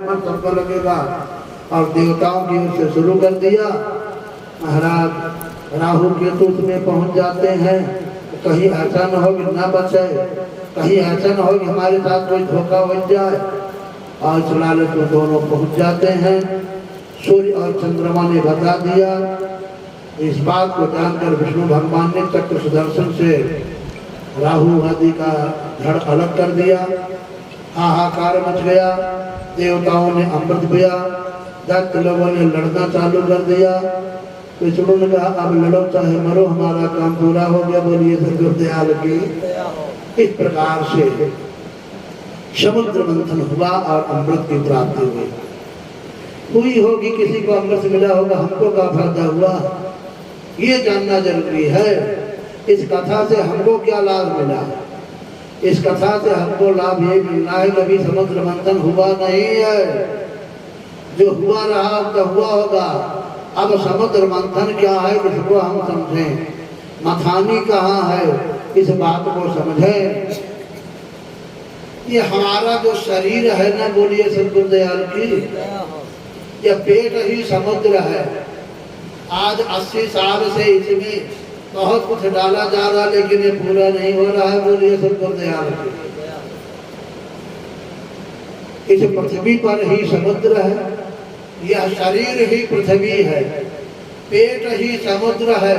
मत सबको लगेगा। और देवताओं की ओर से शुरू कर दिया। महाराज राहु केतु में पहुंच जाते हैं, कहीं ऐसा न हो कि न बचे, कहीं ऐसा न हो कि हमारे साथ कोई धोखा बन जाए। और चलालच में दोनों पहुंच जाते हैं। सूर्य और चंद्रमा ने बता दिया। इस बात को जानकर विष्णु भगवान ने चक्र सुदर्शन से राहु आदि का धड़ अलग कर दिया। हाहाकार मच गया। देवताओं ने अमृत पिया। दत्त लोगों ने लड़ना चालू कर दिया। विष्णु ने कहा अब लड़ो चाहे मरो, हमारा काम पूरा हो गया। बोलिए सदगुरु दयाल की। इस प्रकार से समुद्र मंथन हुआ और अमृत की प्राप्ति हुई होगी। किसी को अमृत मिला होगा, हमको क्या फायदा हुआ ये जानना जरूरी है। इस कथा से हमको क्या लाभ मिला? इस कथा से हमको लाभ ये मिलना है कभी समुद्र मंथन हुआ नहीं है। जो हुआ रहा तो हुआ होगा। अब समुद्र मंथन क्या है इसको हम समझें। मथानी कहाँ है इस बात को समझें। ये हमारा जो शरीर है ना, बोलिए सदगुरु दयाल की, ये पेट ही समुद्र है। आज 80 साल से इसमें बहुत कुछ डाला जा रहा, लेकिन ये पूरा नहीं हो रहा है। बोलिए सदगुरु दयाल की। इस पृथ्वी पर ही समुद्र है। यह शरीर ही पृथ्वी है, पेट ही समुद्र है।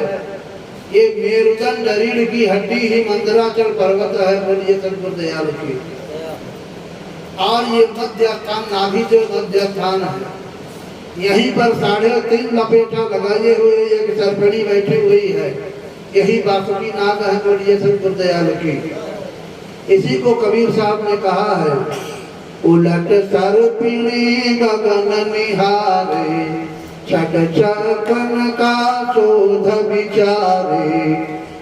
ये मेरुदंड रीढ़ की हड्डी ही मंदराचल पर्वत है। बोलिए सदगुरु दयाल की। और ये मध्य स्थान नाभि जो मध्य स्थान है, यहीं पर 3.5 लपेटा लगाए हुए एक सर्पिणी बैठी हुई है। यही बासुकी नाग है। बोलिए सदगुरु दयाल की। इसी को कबीर साहब ने कहा है, उलट सर्पिणी गगन निहारे, छट चकन का शोध विचारे,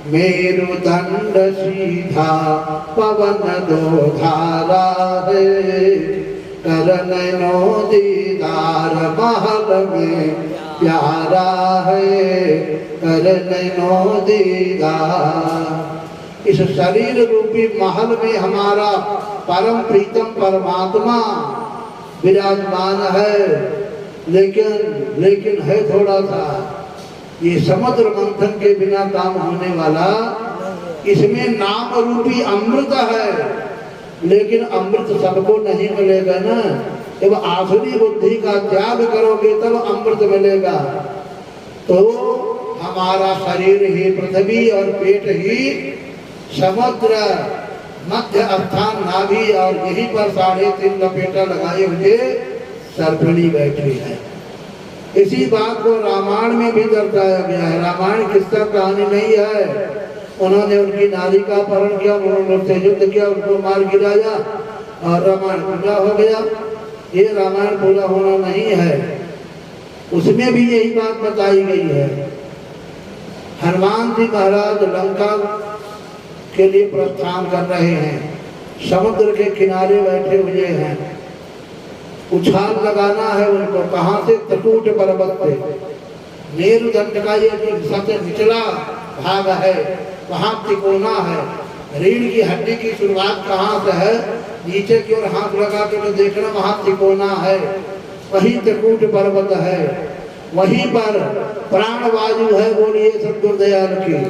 मेरुदंड सीधा पवन दो धारा है, करनैनो दीदार महल में प्यारा है, करनैनो दीदार। इस शरीर रूपी महल में हमारा परम प्रीतम परमात्मा विराजमान है। लेकिन है थोड़ा सा, ये समुद्र मंथन के बिना काम होने वाला। इसमें नाम रूपी अमृत है, लेकिन अमृत सबको नहीं मिलेगा ना। जब आसुरी बुद्धि का त्याग करोगे तब अमृत मिलेगा। तो हमारा शरीर ही पृथ्वी और पेट ही समुद्र, मध्य स्थान नाभि, और यहीं पर 3.5 लपेटा लगाए हुए सर्पिणी बैठी है। इसी बात को रामायण में भी दर्शाया गया है। रामायण किस्सा कहानी नहीं है। उन्होंने उनकी नारी का अपहरण किया, उन्होंने उनसे युद्ध किया, उनको मार गिराया और रामायण पूरा हो गया। ये रामायण पूरा होना नहीं है। उसमें भी यही बात बताई गई है। हनुमान जी महाराज लंका के लिए प्रस्थान कर रहे हैं। समुद्र के किनारे बैठे हुए हैं। उछाल लगाना है उनको। कहाँ से? तटूट पर्वत पे। मेरुदंड का ये सबसे निचला भाग है, वहाँ तिकोना है। रीढ़ की हड्डी की शुरुआत कहाँ से है? नीचे की ओर हाथ लगा के तो देखना, वहाँ तिकोना है, वही तटूट पर्वत है। वहीं पर प्राण वायु है। बोलिए सदगुरु दयाल की।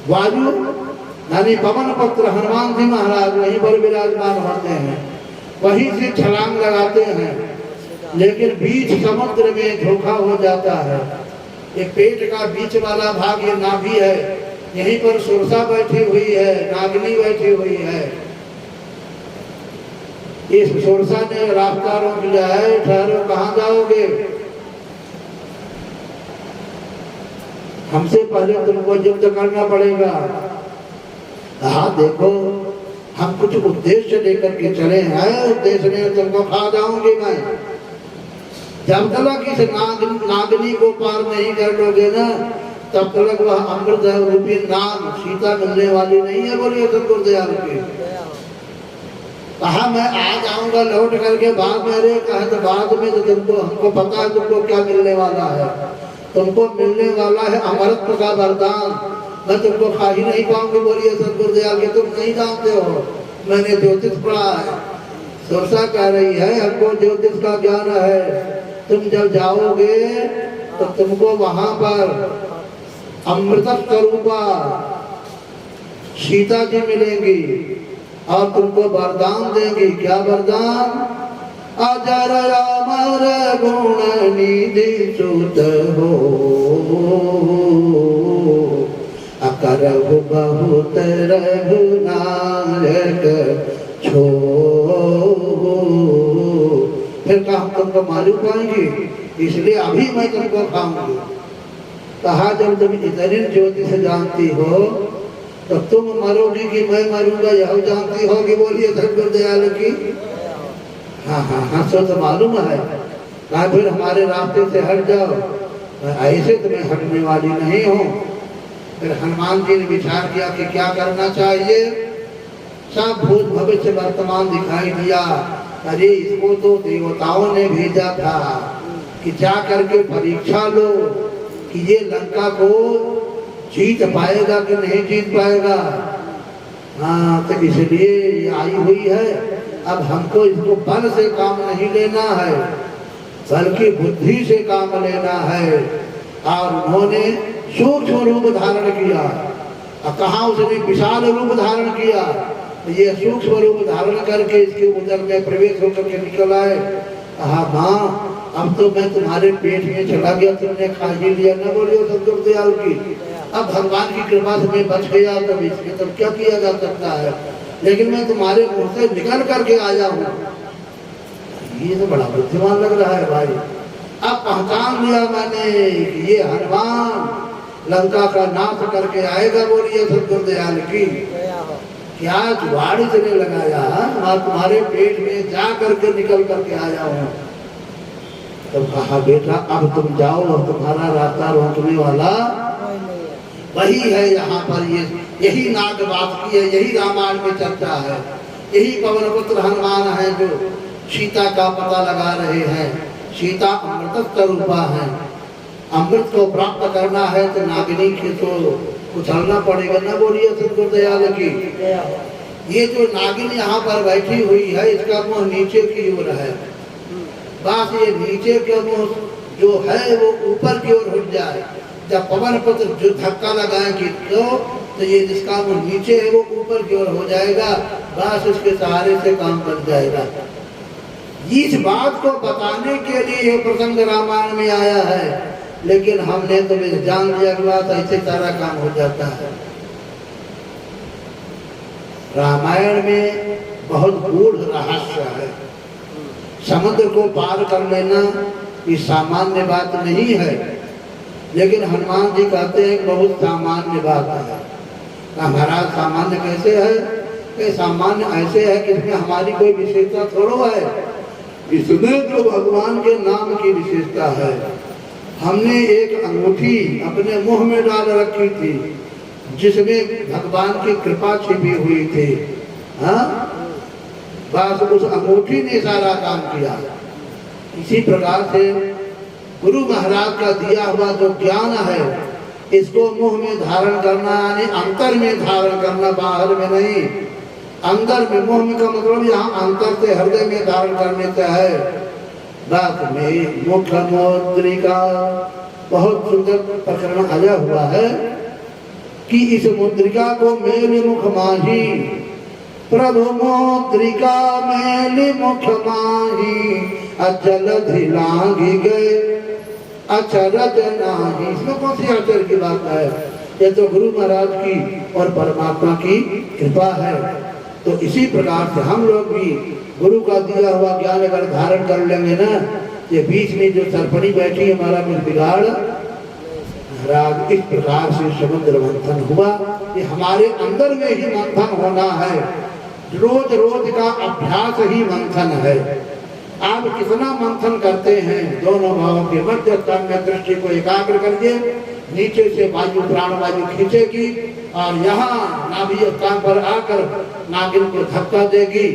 वायु यानी पवन पुत्र हनुमान जी महाराज वहीं पर विराजमान होते हैं। वहीं से छलांग लगाते हैं, लेकिन बीच समुद्र में धोखा हो जाता है। ये पेट का बीच वाला भाग ये नाभि है। यहीं पर सुरसा बैठी हुई है, नागिनी बैठी हुई है। इस सुरसा ने रास्ता रोक लिया है। ठहरो, कहाँ जाओगे? हमसे पहले तुमको युद्ध करना पड़ेगा। हाँ देखो, हम कुछ उद्देश्य लेकर के चले हैं। उद्देश्य ने तुमको खा जाऊंगी मैं। जब तक इस नागिनी को पार नहीं कर लोगे ना, तब तक वह अमृत रूपी नाम सीता मिलने वाली नहीं है। बोलिए सदगुरु दयाल की। कहा मैं आ जाऊंगा लौट करके बाद में। अरे कहा तो बाद में, तो तुमको हमको पता है तुमको क्या मिलने वाला है। तुमको मिलने वाला है अमरत्व का वरदान। मैं तुमको खा ही नहीं पाऊंगी। बोलिए सदगुरु दयाल की। तुम नहीं जानते हो, मैंने ज्योतिष पढ़ा है। सुरसा कह रही है हमको ज्योतिष का ज्ञान है, तुम जब जाओगे तो तुमको वहां पर अमृत स्वरूपा सीता जी मिलेंगी और तुमको वरदान देंगी। क्या वरदान? अजर अमर गुण निधि सुत हो, अकरहु बहुत रघुनायक छो। फिर कहा हम तुमको मालूम पाएंगे, इसलिए अभी मैं तुमको खाऊंगी। कहा जब तुम इतनी ज्योति से जानती हो तो तुम मरोगी कि मैं मरूंगा यह जानती होगी। बोलिए सतगुरु दयाल की। हाँ हाँ हाँ, सो तो मालूम है। कहा फिर हमारे रास्ते से हट जाओ, ऐसे तुम्हें हटने वाली नहीं हो। फिर हनुमान जी ने विचार किया कि क्या करना चाहिए। सब भूत भविष्य वर्तमान दिखाई दिया। अरे इसको तो देवताओं ने भेजा था कि जा करके परीक्षा लो कि ये लंका को जीत पाएगा कि नहीं जीत पाएगा। हाँ, तो इसलिए ये आई हुई है। अब हमको इसको बल से काम नहीं लेना है, बल्कि बुद्धि से काम लेना है। और उन्होंने सूक्ष्म रूप धारण किया। और कहा उसने विशाल रूप धारण किया, ये सूक्ष्म रूप धारण करके इसके उदर में प्रवेश होकर के निकल आए। कहा माँ अब तो मैं तुम्हारे पेट में चला गया, तुमने खा ही लिया। न बोलियो सतगुरु दयाल की। अब भगवान की कृपा से मैं बच गया, तब इसमें तब क्या किया जा सकता है, लेकिन मैं तुम्हारे मुंह से निकल करके आया हूँ। ये तो बड़ा बुद्धिमान लग रहा है भाई। अब पहचान लिया मैंने कि ये हनुमान लंका का नाश करके आएगा। बोलिए सतगुरु दयाल की। क्या जुगाड़ इसने लगाया, मैं तुम्हारे पेट में जा करके निकल करके आया हूँ। तब कहा बेटा अब तुम जाओ और तुम्हारा रास्ता रोकने वाला वही है। यहाँ पर ये यही नागवास की है, यही रामायण में चर्चा है। यही पवन पुत्र हनुमान है जो सीता का पता लगा रहे हैं। सीता अमृत स्वरूपा है। अमृत को प्राप्त करना है तो नागिनी के तो उछलना पड़ेगा। न बोलिए सतगुरु दयाल की। ये जो नागिन यहाँ पर बैठी हुई है इसका मुंह नीचे की ओर है। बस ये नीचे का मुंह जो है वो ऊपर की ओर उठ जाए। जब पवन पुत्र जो धक्का लगाएंगे तो ये जिसका मुंह नीचे है वो ऊपर की ओर हो जाएगा। बस उसके सहारे से काम बन जाएगा। इस बात को बताने के लिए ये प्रसंग रामायण में आया है, लेकिन हमने तो जान लिया कि बात ऐसे सारा काम हो जाता है। रामायण में बहुत गूढ़ रहस्य है। समुद्र को पार कर लेना ये सामान्य बात नहीं है, लेकिन हनुमान जी कहते हैं बहुत सामान्य बात है। महाराज सामान्य कैसे है? कि सामान्य ऐसे है कि इसमें हमारी कोई विशेषता थोड़ा है, इसमें तो भगवान के नाम की विशेषता है। हमने एक अंगूठी अपने मुंह में डाल रखी थी जिसमें भगवान की कृपा छिपी हुई थी। हाँ, बस उस अंगूठी ने सारा काम किया। इसी प्रकार से गुरु महाराज का दिया हुआ जो ज्ञान है इसको मुंह में धारण करना, यानी अंतर में धारण करना, बाहर में नहीं। अंदर में, मुंह में का मतलब यहाँ अंतर से हृदय में धारण करने से है। बात में मुख मुद्रिका बहुत सुंदर प्रकरण आया हुआ है कि इस मुद्रिका को मेल मुख माही, प्रभु मुद्रिका मेल मुख माही, अचल धिलांगी गए अचरज नाही। इसमें कौन सी आश्चर्य की बात है? ये तो गुरु महाराज की और परमात्मा की कृपा है। तो इसी प्रकार से हम लोग भी गुरु का दिया हुआ ज्ञान अगर धारण कर लेंगे ना, ये बीच में जो सरपणी बैठी हमारा कुछ बिगाड़ महाराज। इस प्रकार से समुद्र मंथन हुआ। ये हमारे अंदर में ही मंथन होना है। रोज रोज का अभ्यास ही मंथन है। आप कितना मंथन करते हैं? दोनों भावों के मध्य स्थान में दृष्टि को एकाग्र करिए। नीचे से वायु प्राण वायु खींचेगी और यहाँ नाभि स्थान पर आकर नागिन को धक्का देगी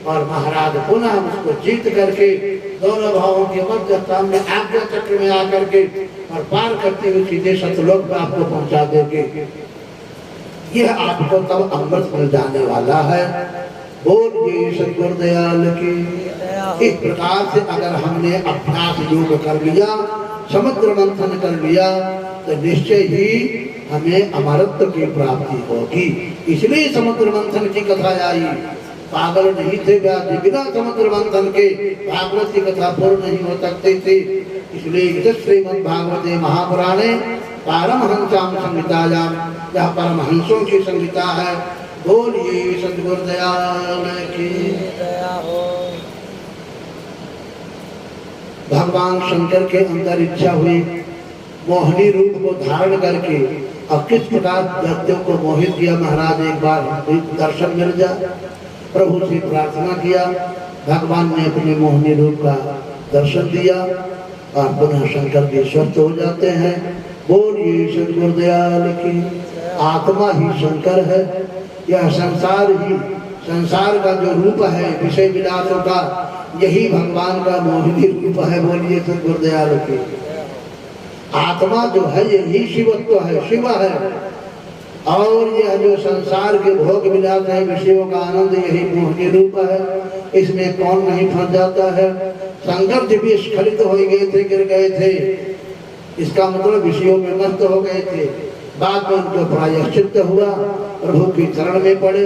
और महाराज पुनः उसको जीत करके दोनों भावों के मध्य स्थान में आज्ञा चक्र में आकर के और पार करते हुए सीधे सतलोक में आपको पहुंचा देंगे। यह आपको तब अमृत मिल जाने वाला है। बोलिए सद्गुरुदयाल की। इस प्रकार से अगर हमने अभ्यास योग कर लिया, समुद्र मंथन कर लिया, तो निश्चय ही हमें अमरत्व की प्राप्ति होगी। इसलिए समुद्र मंथन की कथा आई। पागल नहीं थे व्यास जी, बिना समुद्र मंथन के भागवत की कथा पूर्ण नहीं हो सकती थी। इसलिए श्रीमद् भागवते महापुराणे पारमहंसाम संहितायाम, यह परमहंसों की संहिता है। बोलिए सद्गुरुदयाल की। भगवान शंकर के अंदर इच्छा हुई मोहिनी रूप को धारण करके अब किस प्रकार दैत्यों को मोहित किया। महाराज एक बार दर्शन मिल जाए, प्रभु से प्रार्थना किया, भगवान ने अपने मोहिनी रूप का दर्शन दिया और पुनः शंकर भी स्वस्थ हो जाते हैं। बोलिए सद्गुरुदयाल की। आत्मा ही शंकर है, यह संसार ही, संसार का जो रूप है विषय विलासों का, यही भगवान का मोहिनी रूप है। बोलिए सद्गुरुदयाल की। आत्मा जो है यही शिवत्व है, शिव है, और यह जो संसार के भोग विलास है, विषयों का आनंद, यही मोहिनी रूप है। इसमें कौन नहीं फंस जाता है। शंकर जी भी स्खलित हो गए थे, गिर गए थे, इसका मतलब विषयों में मस्त हो गए थे। बाद में उनको प्रायश्चित हुआ, प्रभु के चरण में पड़े,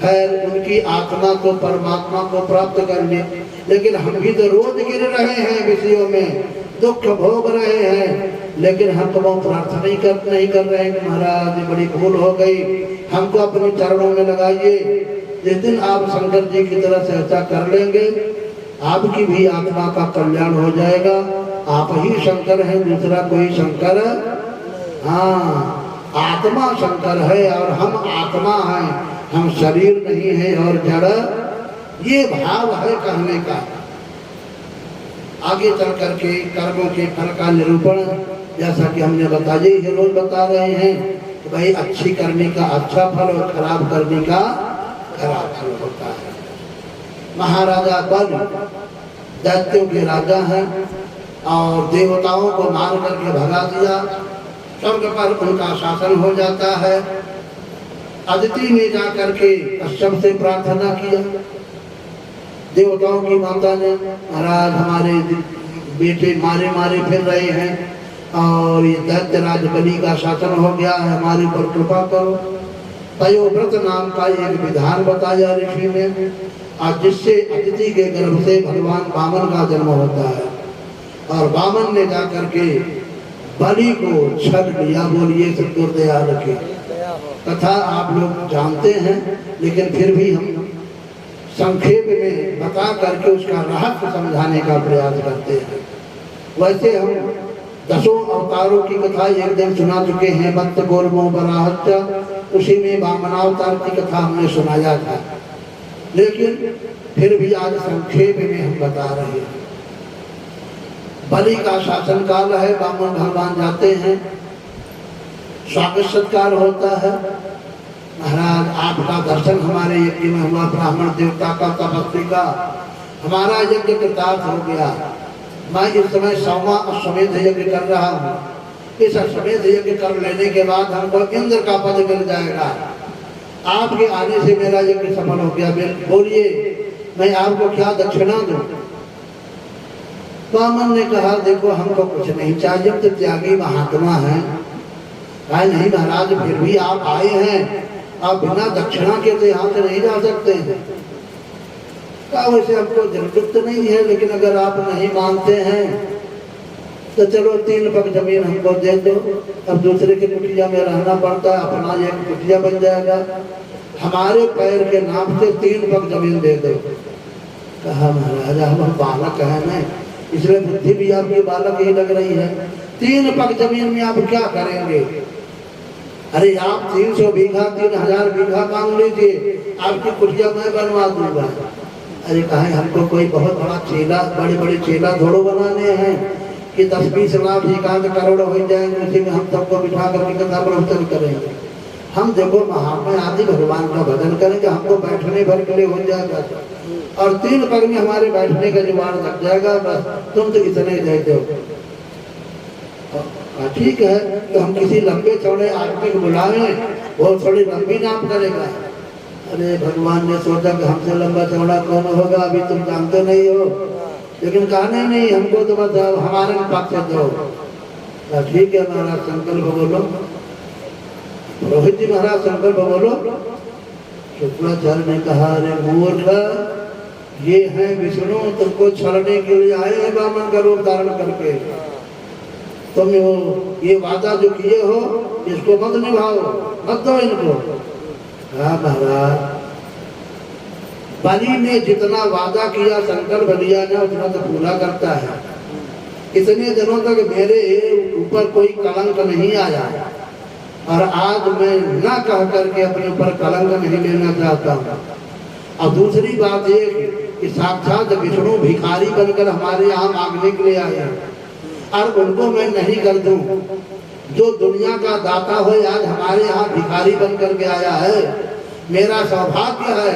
खैर उनकी आत्मा को परमात्मा को प्राप्त कर ली। लेकिन हम भी तो रोज गिर रहे हैं विषयों में, दुख भोग रहे हैं, लेकिन हम तो वो प्रार्थना नहीं कर रहे हैं। महाराज बड़ी भूल हो गई, हमको अपने चरणों में लगाइए। जिस दिन आप शंकर जी की तरह से ऐसा कर लेंगे, आपकी भी आत्मा का कल्याण हो जाएगा। आप ही शंकर हैं, दूसरा कोई शंकर। हाँ, आत्मा शंकर है और हम आत्मा हैं, हम शरीर नहीं है और जड़। ये भाव है कहने का। आगे चल करके कर्मों के फल का निरूपण, जैसा कि हमने बताया, ये रोज बता रहे हैं कि भाई अच्छी करने का अच्छा फल और खराब करने का खराब फल होता है। महाराजा बल दैत्यों के राजा हैं और देवताओं को मार करके भगा दिया, स्वर्ग पर उनका शासन हो जाता है। अदिति ने जा करके कश्यप से प्रार्थना किया। देवताओं की माता ने, महाराज हमारे बेटे मारे मारे फिर रहे हैं और ये दैत्यराज बलि का शासन हो गया है, हमारे ऊपर कृपा करो। तयोव्रत नाम का एक विधान बताया ऋषि ने, और जिससे अदिति के गर्भ से भगवान वामन का जन्म होता है। और वामन ने जा करके बलि को छल लिया। बोलिए सद्गुरुदयाल की। कथा आप लोग जानते हैं, लेकिन फिर भी हम संक्षेप में बता करके उसका रहस्य समझाने का प्रयास करते हैं। वैसे हम 10 अवतारों की कथा एक दिन सुना चुके हैं, भक्त गोरमो बराहत्या, उसी में वामनावतार की कथा हमने सुनाया था, लेकिन फिर भी आज संक्षेप में हम बता रहे हैं। बलि का शासन काल है, वामन भगवान जाते हैं, स्वागत सत्कार होता है। महाराज आपका दर्शन हमारे यज्ञ में हुआ, ब्राह्मण देवता का, तपस्वी का, हमारा यज्ञ कृतार्थ हो गया। मैं इस समय 100वां अश्वमेध यज्ञ कर रहा हूँ। इस अश्वमेध यज्ञ कर लेने के बाद हमको इंद्र का पद मिल जाएगा। आपके आने से मेरा यज्ञ सफल हो गया। बोलिए मैं आपको क्या दक्षिणा दूं? वामन ने कहा देखो हमको कुछ नहीं चाहिए, तो त्यागी महात्मा है। कहा नहीं महाराज फिर भी आप आए हैं, आप बिना दक्षिणा के तो यहाँ से नहीं जा सकते हैं। कहा वैसे हमको जरूरत नहीं है, लेकिन अगर आप नहीं मानते हैं तो चलो 3 पग जमीन हमको दे दो। अब दूसरे की कुटिया में रहना पड़ता है, अपना एक कुटिया बन जाएगा। हमारे पैर के नाम से 3 पग जमीन दे दो। कहा महाराज हम बालक है ना, इसलिए बुद्धि भी आपकी बालक ही लग रही है। 3 पग जमीन में आप क्या करेंगे? अरे आप 300 बीघा 3000 बीघा मांग लीजिए, आपकी कुटिया मैं बनवा दूंगा। अरे कहे हमको कोई बहुत बड़ा चेला, बड़े बड़े चेला थोड़ो बनाने हैं कि 10-20 लाख 1 करोड़ हो जाएंगे, उसी में हम सबको बिठा करके कथा प्रवचन करेंगे। हम देखो महात्मा आदि भगवान का भजन करेंगे, हमको बैठने भर के लिए हो जाएगा और 3 पग में हमारे बैठने का जुगाड़ लग जाएगा। बस तुम तो इतने दे दो। ठीक है, तो हम किसी लंबे चौड़े आदमी को बुलाएं, वो थोड़ी लंबी नाम करेगा। अरे भगवान ने सोचा कि हमसे लंबा चौड़ा कौन होगा, अभी तुम जानते नहीं हो, लेकिन कहा नहीं हमको तो बताओ, हमारे पक्ष से दो। ठीक है महाराज संकल्प बोलो। रोहित जी महाराज संकल्प बोलो। शुक्राचार्य ने कहा अरे मूर्ख, ये है विष्णु, तुमको छलने के लिए आए हैं वामन का रूप धारण करके। तुम ये वादा जो किए हो इसको मत निभाओ, मत दो इनको। हाँ महाराज, बलि ने जितना वादा किया, संकल्प लिया ना, उतना तो पूरा करता है। इतने दिनों तक मेरे ऊपर कोई कलंक नहीं आया, और आज मैं ना कह करके अपने ऊपर कलंक नहीं लेना चाहता हूँ। और दूसरी बात ये कि साक्षात विष्णु भिखारी बनकर हमारे यहाँ मांगने के लिए आए, और उनको मैं नहीं कर दूं। जो दुनिया का दाता हो आज हमारे यहाँ भिखारी बन करके आया है, मेरा सौभाग्य है।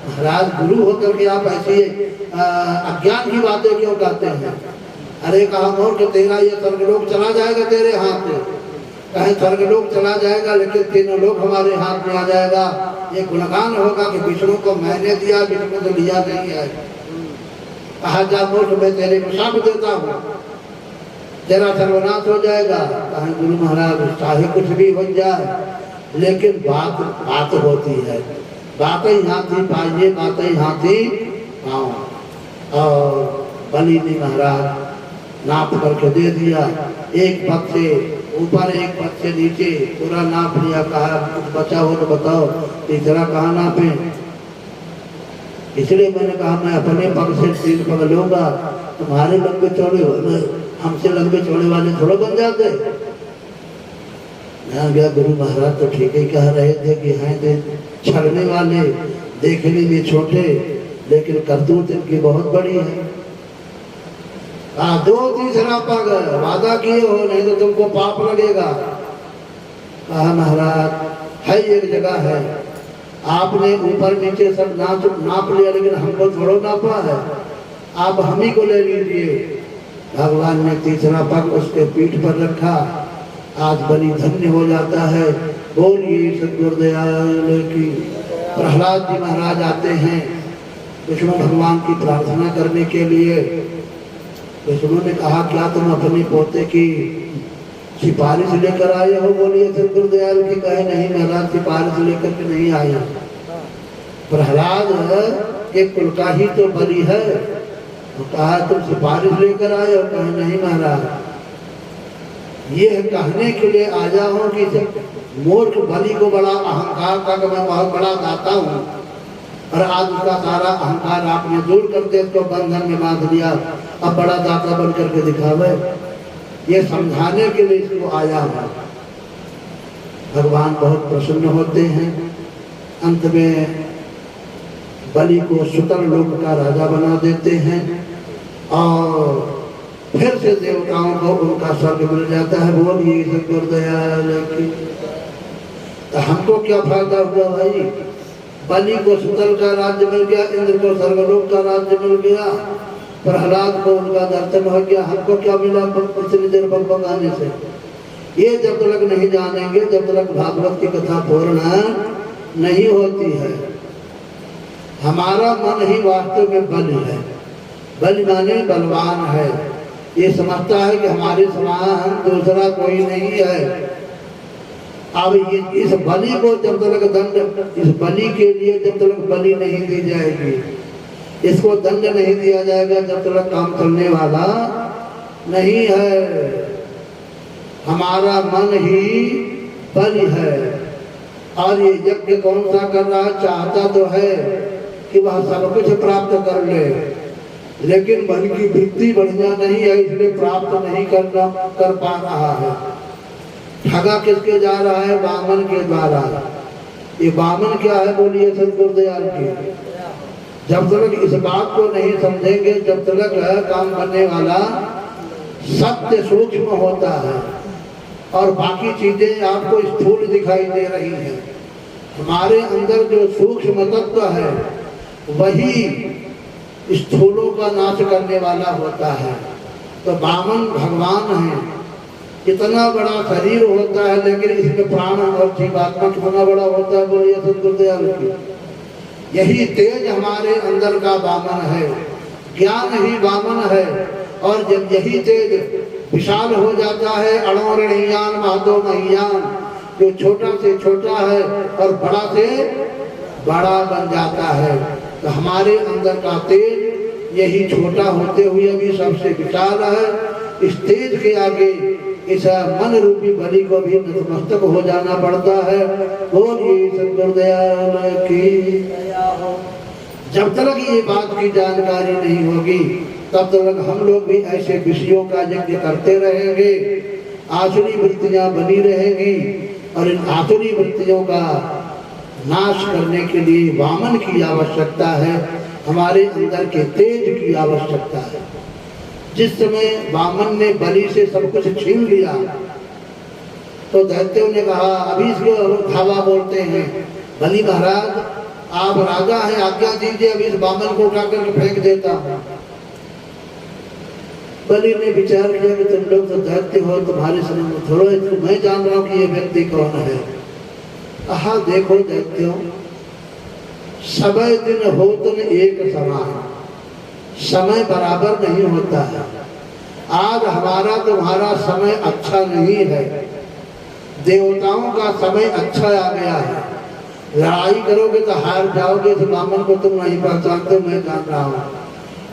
महाराज गुरु होकर के आप ऐसी अज्ञान की बातें क्यों कहते हैं? अरे कहा मूर्ख, तेरा ये स्वर्गलोक चला जाएगा तेरे हाथ में, कहीं स्वर्गलोक चला जाएगा लेकिन तीनों लोग हमारे हाथ में आ जाएगा। ये गुणगान होगा कि विष्णु को मैंने दिया, विष्णु तो लिया नहीं है। कहा जा मूर्ख, मैं तेरे को शाप देता हूँ, तेरा सर्वनाश हो जाएगा। कहा गुरु महाराज चाहे कुछ भी बन जाए, लेकिन बात होती है, बातें हाथी पाइए, बातें हाथी पाओ। और बलि ने महाराज नाप करके दे दिया, एक पग से ऊपर एक पग से नीचे पूरा नाप लिया। कहा कुछ बचा हो तो बताओ, तीसरा कहाँ नापे? इसलिए मैंने कहा मैं अपने पग से 3 पग लूंगा, तुम्हारे लंबे चौड़े हमसे लंबे चौड़े वाले थोड़ा बन जाते। मैं गया, गुरु महाराज तो ठीक ही कह रहे थे कि हैं छलने वाले, देखने में छोटे लेकिन करतूत इनकी बहुत बड़ी है। 2 तीसरा पग वादा किए हो, नहीं तो तुमको पाप लगेगा। कहा महाराज है एक जगह है, आपने ऊपर नीचे सब नाप लिया, लेकिन हमको थोड़ा नापा है, आप हम ही को ले लीजिए। भगवान ने तीसरा पग उसके पीठ पर रखा। आज बलि धन्य हो जाता है। बोलिए सद्गुरुदयाल की। प्रहलाद जी महाराज आते हैं विष्णु भगवान की प्रार्थना करने के लिए। विष्णु ने कहा क्या तुम अपने पोते की सिफारिश लेकर आए हो? बोलिए सद्गुरुदयाल की। कहे नहीं महाराज, सिफारिश लेकर के नहीं आए। प्रहलाद एक कुल का ही तो बलि है, तो कहा तुम सिफारिश लेकर आए हो? कहे नहीं महाराज, ये कहने के लिए आया हूँ कि मूर्ख बलि को बड़ा अहंकार था कि मैं बहुत बड़ा दाता हूँ, और आज उसका सारा अहंकार आपने दूर करके उसको बंधन में बांध दिया, अब बड़ा दाता बन करके दिखावे। ये समझाने के लिए इसको आया हूँ। भगवान बहुत प्रसन्न होते हैं। अंत में बलि को सुतर लोक का राजा बना देते हैं, और फिर से देवताओं को उनका स्वर्ग मिल जाता है। बोलिए सद्गुरुदयाल की। तो हमको क्या फायदा हुआ भाई? बलि को सुतल का राज्य मिल गया, इंद्र को स्वर्गलोक का राज्य मिल गया, प्रहलाद को उनका दर्शन हो गया। हमको क्या मिला इतनी देर बकबकाने से? ये जब तक नहीं जानेंगे, जब तक भागवत की कथा पूर्ण नहीं होती है। हमारा मन ही वास्तव में बलि है। बलि माने बलवान है। ये समझता है कि हमारे समान दूसरा कोई नहीं है। अब ये इस बलि को जब तक दंड, इस बलि के लिए जब तक बलि नहीं दी जाएगी, इसको दंड नहीं दिया जाएगा, जब तक काम करने वाला नहीं है। हमारा मन ही बलि है। और ये यज्ञ कौन सा कर रहा है? चाहता तो है कि वह सब कुछ प्राप्त कर ले, लेकिन मन की वृत्ति बढ़िया नहीं है, इसलिए प्राप्त नहीं कर पा रहा है। ठगा किसके जा रहा है? वामन के द्वारा। ये वामन क्या है? बोलिए सद्गुरुदयाल की। जब तक इस बात को नहीं समझेंगे, जब तक काम करने वाला सत्य सूक्ष्म होता है और बाकी चीजें आपको स्थूल दिखाई दे रही हैं। हमारे अंदर जो सूक्ष्म तत्व है वही स्थूलों का नाश करने वाला होता है। तो वामन भगवान है। इतना बड़ा शरीर होता है, लेकिन इसमें प्राण और जीवात्मा कितना बड़ा होता है? बोलिए सद्गुरुदयाल की। यही तेज हमारे अंदर का वामन है, ज्ञान ही वामन है। और जब यही तेज विशाल हो जाता है, अणोरणीयान महदो महियान, जो छोटा से छोटा है और बड़ा से बड़ा बन जाता है, तो हमारे अंदर का तेज यही छोटा होते हुए भी सबसे विशाल है। इस तेज के आगे इस मन रूपी बलि को भी नतमस्तक हो जाना पड़ता है। बोलिए सद्गुरुदयाल की। जब तक ये बात की जानकारी नहीं होगी तब तक हम लोग भी ऐसे विषयों का यज्ञ करते रहेंगे, आसुरी वृत्तियां बनी रहेंगी। और इन आसुरी वृत्तियों का नाश करने के लिए वामन की आवश्यकता है, हमारे अंदर के तेज की आवश्यकता है। जिस समय वामन ने बलि से सब कुछ छीन लिया तो दैत्यों ने कहा, अभी इसको धावा बोलते हैं, बलि महाराज आप राजा हैं, आज्ञा दीजिए, अभी इस वामन को उठा करके फेंक देता हूँ। बलि ने विचार किया कि तुम लोग तो दैत्य हो, तुम्हारे समझ में थोड़ा, मैं जान रहा हूँ कि ये व्यक्ति कौन है। कहा, देखो दैत्यों, समय दिन हो तुम एक समान, समय बराबर नहीं होता है। आज हमारा तुम्हारा समय अच्छा नहीं है, देवताओं का समय अच्छा आ गया है। लड़ाई करोगे तो हार जाओगे, इस वामन को तुम नहीं पहचानते, मैं जान रहा हूँ।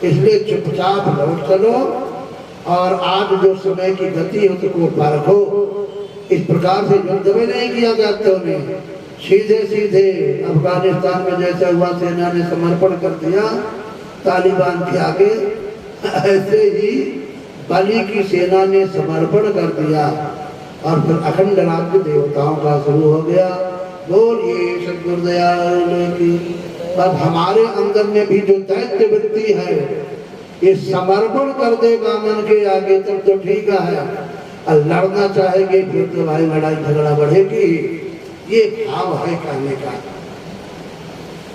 इसलिए चुपचाप लौट चलो और आज जो समय की गति है उसको परखो। इस प्रकार से युद्ध में नहीं किया जाता, उन्हें सीधे सीधे अफगानिस्तान में जैसा हुआ, सेना ने समर्पण कर दिया तालिबान के आगे, ऐसे ही बलि की सेना ने समर्पण कर दिया और फिर अखंड राज्य देवताओं का शुरू हो गया। बोलिए सद्गुरुदयाल की। अब हमारे अंदर में भी जो दैत्य वृत्ति है, ये समर्पण कर दे वामन के आगे तब तो ठीक है, और लड़ना चाहेंगे फिर तो भाई लड़ाई झगड़ा बढ़ेगी। ये भाव है कहने का।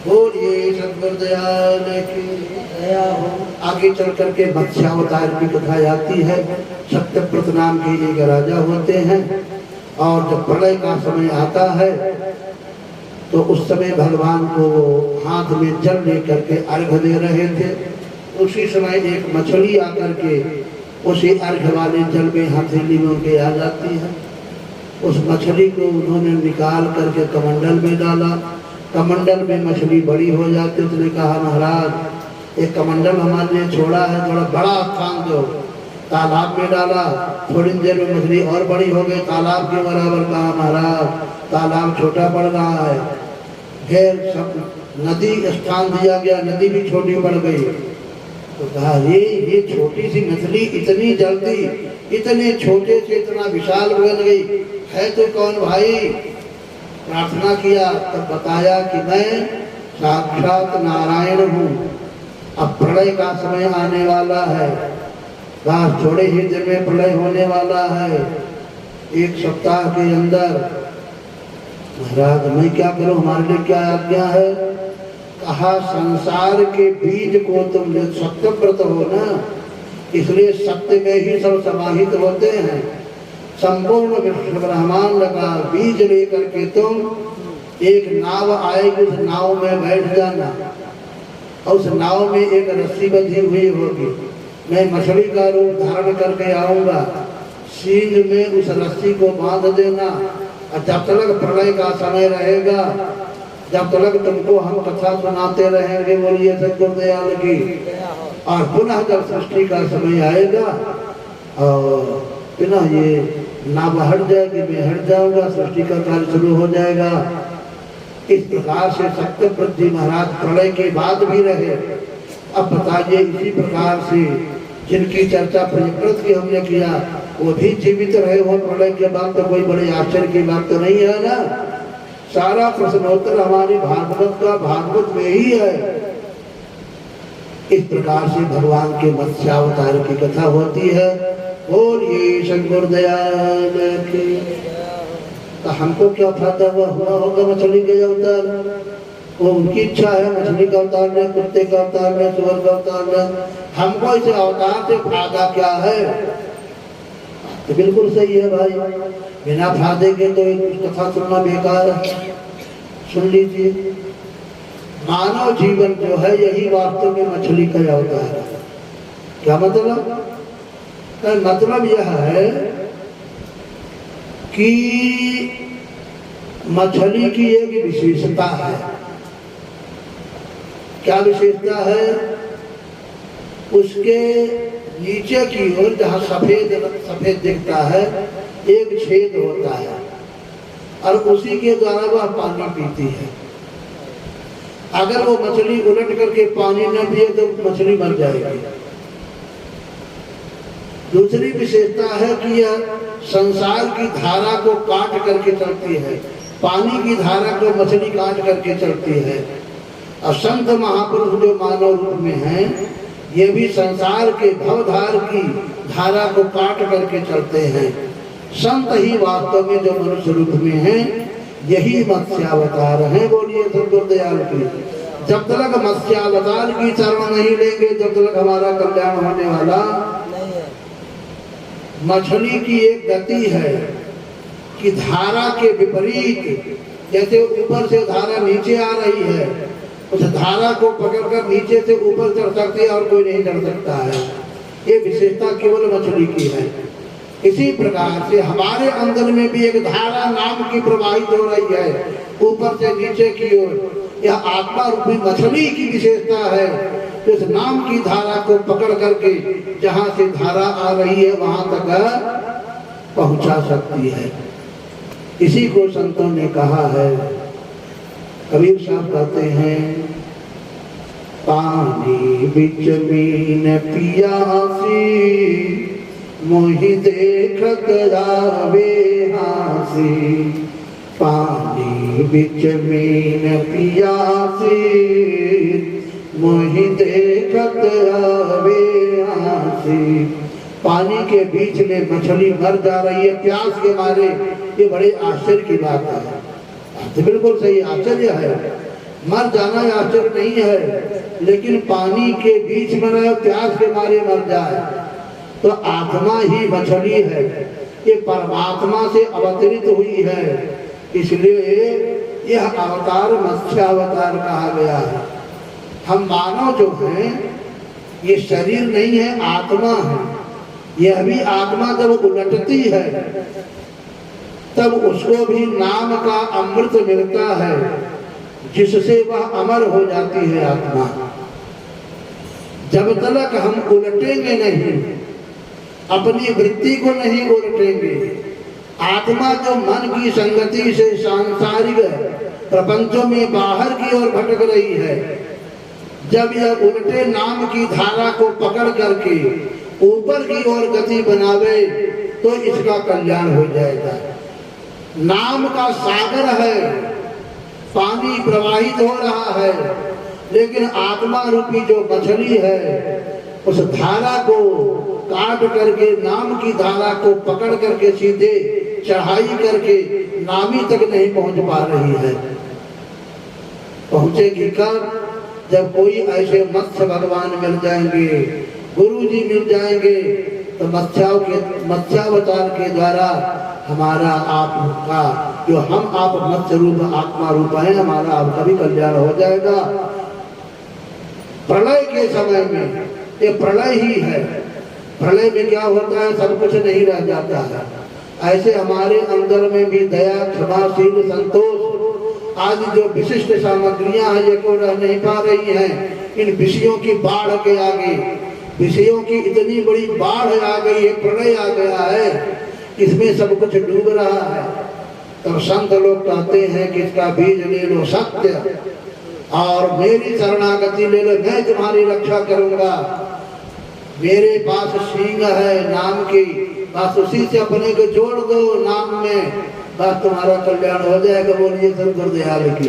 बोलिए सद्गुरुदयाल की दया हो। आगे चल करके मत्स्यावतार की कथा आती है। सत्यव्रत नाम के एक राजा होते हैं और जब प्रलय का समय आता है तो उस समय भगवान को हाथ में जल लेकर के अर्घ दे रहे थे। उसी समय एक मछली आकर के उसी अर्घ वाले जल में हथेली में उनके आ जाती है। उस मछली को उन्होंने निकाल करके कमंडल में डाला। कमंडल में मछली बड़ी हो जाती। उसने कहा, महाराज एक कमंडल हमारे लिए छोड़ा है, थोड़ा बड़ा स्थान दो। तालाब में डाला, थोड़ी देर में मछली और बड़ी हो गई, तालाब के बराबर। कहा, महाराज तालाब छोटा पड़ रहा है। फिर सब नदी स्थान दिया गया, नदी भी छोटी पड़ गई। तो कहा, ये छोटी सी मछली इतनी जल्दी इतने छोटे से इतना विशाल बन गई है तो कौन भाई? प्रार्थना किया तब बताया कि मैं साक्षात नारायण हूँ। अब प्रलय का समय आने वाला है, बस थोड़े ही दिन में प्रलय होने वाला है, 1 सप्ताह के अंदर। महाराज मैं क्या करूं, हमारे लिए क्या आज्ञा है? कहा, संसार के बीज को तुम सत्यव्रत हो ना, इसलिए सत्य में ही सब समाहित होते हैं। संपूर्ण विश्व ब्रह्मांड का बीज लेकर के तुम एक नाव आएगी, उस नाव में बैठ जाना और उस नाव में एक रस्सी बंधी हुई होगी। मैं मछली का रूप धारण करके आऊंगा, सींग में उस रस्सी को बांध देना और जब तक प्रलय का समय रहेगा, जब तक तुमको हम कथा सुनाते रहेंगे। बोलिए सद्गुरुदयाल की। और पुनः जब सृष्टि का समय आएगा और पुनः ये नाव हट जाएगी, मैं हट जाऊंगा, सृष्टि का कार्य शुरू हो जाएगा। इस प्रकार से सत्यव्रत जी महाराज प्रलय के बाद भी रहे। अब बताइए, इसी प्रकार से जिनकी चर्चा प्रियव्रत की हमने किया वो भी जीवित रहे हो प्रलय के बाद, तो कोई बड़े आश्चर्य की बात तो नहीं है ना। सारा प्रश्नोत्तर हमारी भागवत का भागवत में ही है। इस प्रकार से भगवान के मत्स्यावतार की कथा होती है। बोलिए सद्गुरुदयाल की। तो हमको क्या फायदा हुआ होगा मछली के अवतार? वो उनकी इच्छा है, मछली का अवतार ले, कुत्ते का अवतार ले, सुअर का अवतार ले। हमको इस अवतार से फायदा क्या है? तो बिल्कुल सही है भाई, बिना फायदे के तो कथा सुनना बेकार है। सुन लीजिए, मानव जीवन जो है यही वास्तव में मछली का अवतार है। क्या मतलब? मतलब यह है कि मछली की एक विशेषता है। क्या विशेषता है? उसके नीचे की ओर जहाँ सफेद सफेद दिखता है एक छेद होता है और उसी के द्वारा वह पानी पीती है। अगर वो मछली उलट करके पानी न पिए तो मछली मर जाएगी। दूसरी विशेषता है कि यह संसार की धारा को काट करके चलती है। पानी की धारा को मछली काट करके चलती है। और संत महापुरुष जो मानव रूप में हैं, ये भी संसार के भवधार की धारा को काट करके चलते हैं। संत ही वास्तव में जो मनुष्य रूप में हैं, यही मत्स्यावतार हैं। बोलिए सद्गुरुदयाल की। जब तक मत्स्यावतार की चरण नहीं लेंगे, जब तक हमारा कल्याण होने वाला। मछली की एक गति है कि धारा के विपरीत, जैसे ऊपर से धारा नीचे आ रही है, उस धारा को पकड़कर नीचे से ऊपर चढ़ सकती है और कोई नहीं चढ़ सकता है। ये विशेषता केवल मछली की है। इसी प्रकार से हमारे अंदर में भी एक धारा नाम की प्रवाहित हो रही है, ऊपर से नीचे की ओर। यह आत्मा रूपी मछली की विशेषता है। इस नाम की धारा को पकड़ करके जहाँ से धारा आ रही है वहां तक पहुंचा सकती है। इसी को संतों ने कहा है। कबीर साहब कहते हैं, पानी बिच मीन पियासी, मोहि देखत आवे हासी। पानी बिच मीन पियासी, मोहि देखत आवे हासी। पानी के बीच में मछली मर जा रही है प्यास के मारे। ये बड़े आश्चर्य की बात है। तो बिल्कुल सही, आश्चर्य है। मर जाना आश्चर्य नहीं है, लेकिन पानी के बीच में रहे प्यास के मारे मर जाए तो आत्मा ही मछली है। ये परमात्मा से अवतरित हुई है, इसलिए यह अवतार मत्स्यावतार कहा गया है। हम मानव जो हैं, ये शरीर नहीं है, आत्मा है। यह भी आत्मा जब उलटती है तब उसको भी नाम का अमृत मिलता है, जिससे वह अमर हो जाती है आत्मा। जब तक हम उलटेंगे नहीं, अपनी वृत्ति को नहीं उलटेंगे, आत्मा जो मन की संगति से सांसारिक प्रपंचों में बाहर की ओर भटक रही है, जब यह उल्टे नाम की धारा को पकड़ करके ऊपर की ओर गति बनावे तो इसका कल्याण हो जाएगा। नाम का सागर है, पानी प्रवाहित हो रहा है, लेकिन आत्मा रूपी जो मछली है उस धारा को काट करके, नाम की धारा को पकड़ करके सीधे चढ़ाई करके नामी तक नहीं पहुंच पा रही है। पहुंचेगी कब? जब कोई ऐसे मत्स्य भगवान मिल जाएंगे, गुरु जी मिल जाएंगे, तो मत्स्यावतार के द्वारा हमारा आपका, जो हम आप मत्स्य रूप आत्मा रूप है, हमारा आपका भी कल्याण हो जाएगा। प्रलय के समय में ये प्रलय ही है। प्रलय में क्या होता है? सब कुछ नहीं रह जाता है। ऐसे हमारे अंदर में भी दया, क्षमाशील, संतोष आदि जो विशिष्ट सामग्रियां हैं, ये को रह नहीं पा रही हैं। इन विषयों की बाढ़ के आगे, विषयों की इतनी बड़ी बाढ़ आ गई है, प्रलय आ गया है, इसमें सब कुछ डूब रहा है। तब संत लोग कहते हैं कि इसका बीज ले लो सत्य, और मेरी शरणागति ले लो, मैं तुम्हारी रक्षा करूंगा। मेरे पास सींग है नाम की, बस उसी से अपने को जोड़ दो नाम में, बस तुम्हारा कल्याण हो जाएगा। बोलिए सद्गुरुदयाल की।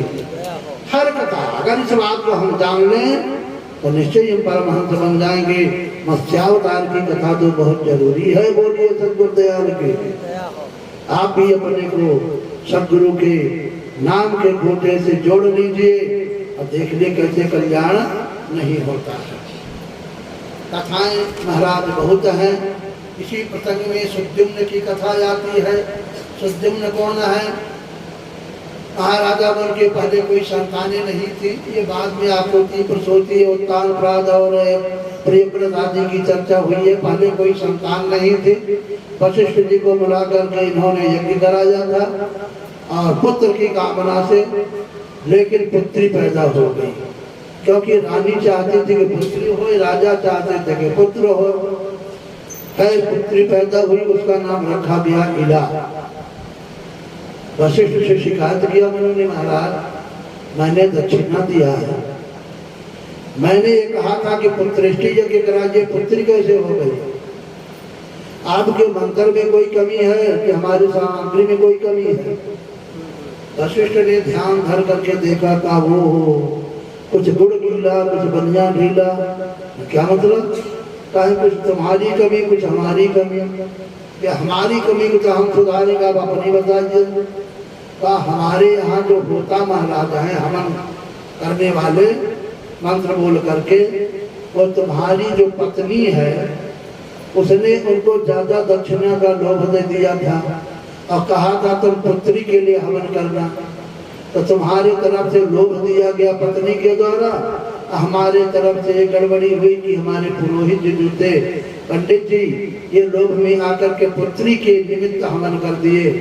हर कथा अगर इस बात को हम जान लें तो निश्चय हम परमहंस बन जाएंगे। मत्स्यावतार की कथा तो बहुत जरूरी है। बोलिए सद्गुरुदयाल की। आप भी अपने को सद्गुरु के नाम के खूंटे से जोड़ लीजिए और देखिए कैसे कल्याण नहीं होता है। कथाएं महाराज बहुत हैं। इसी प्रसंग में सुद्युम्न की कथा आती है। सुद्युम्न कौन है? महाराजा बन के पहले कोई संतानें नहीं थी, ये बाद में आकृति प्रसूति उत्तान प्राद और प्रियव्रत आदि की चर्चा हुई है। पहले कोई संतान नहीं थी। वशिष्ठ जी को बुलाकर के इन्होंने यज्ञ कराया था और पुत्र की कामना से, लेकिन पुत्री पैदा हो गई, क्योंकि रानी चाहती थी कि पुत्री हो, राजा चाहते थे कि पुत्र हो। खैर पुत्री पैदा हुई, उसका नाम रखा गया इला। वशिष्ठ से शिकायत किया उन्होंने, महाराज मैंने दक्षिणा दिया है, मैंने ये कहा था कि पुत्रेष्टि यज्ञ कराइए, पुत्री कैसे हो गई? आपके मंत्र में कोई कमी है कि हमारी सामग्री में कोई कमी है? वशिष्ठ ने ध्यान धर करके देखा था, वो कुछ गुड़ ढीला, कुछ बनिया ढीला। क्या मतलब? कहीं कुछ तुम्हारी कमी, कुछ हमारी कमी। क्या हमारी कमी को तो हम सुधारेंगे, आप अपनी बताइए। का हमारे यहाँ जो होता महाराज है हवन करने वाले, मंत्र बोल करके, वो तुम्हारी जो पत्नी है उसने उनको ज्यादा दक्षिणा का लोभ दे दिया था और कहा था तुम पुत्री के लिए हवन करना, तो तुम्हारी तरफ से लोभ दिया गया पत्नी के द्वारा। हमारे तरफ से गड़बड़ी हुई कि हमारे पुरोहित जो थे पंडित जी, ये लोभ में आकर के पुत्री के निमित्त हवन कर दिए।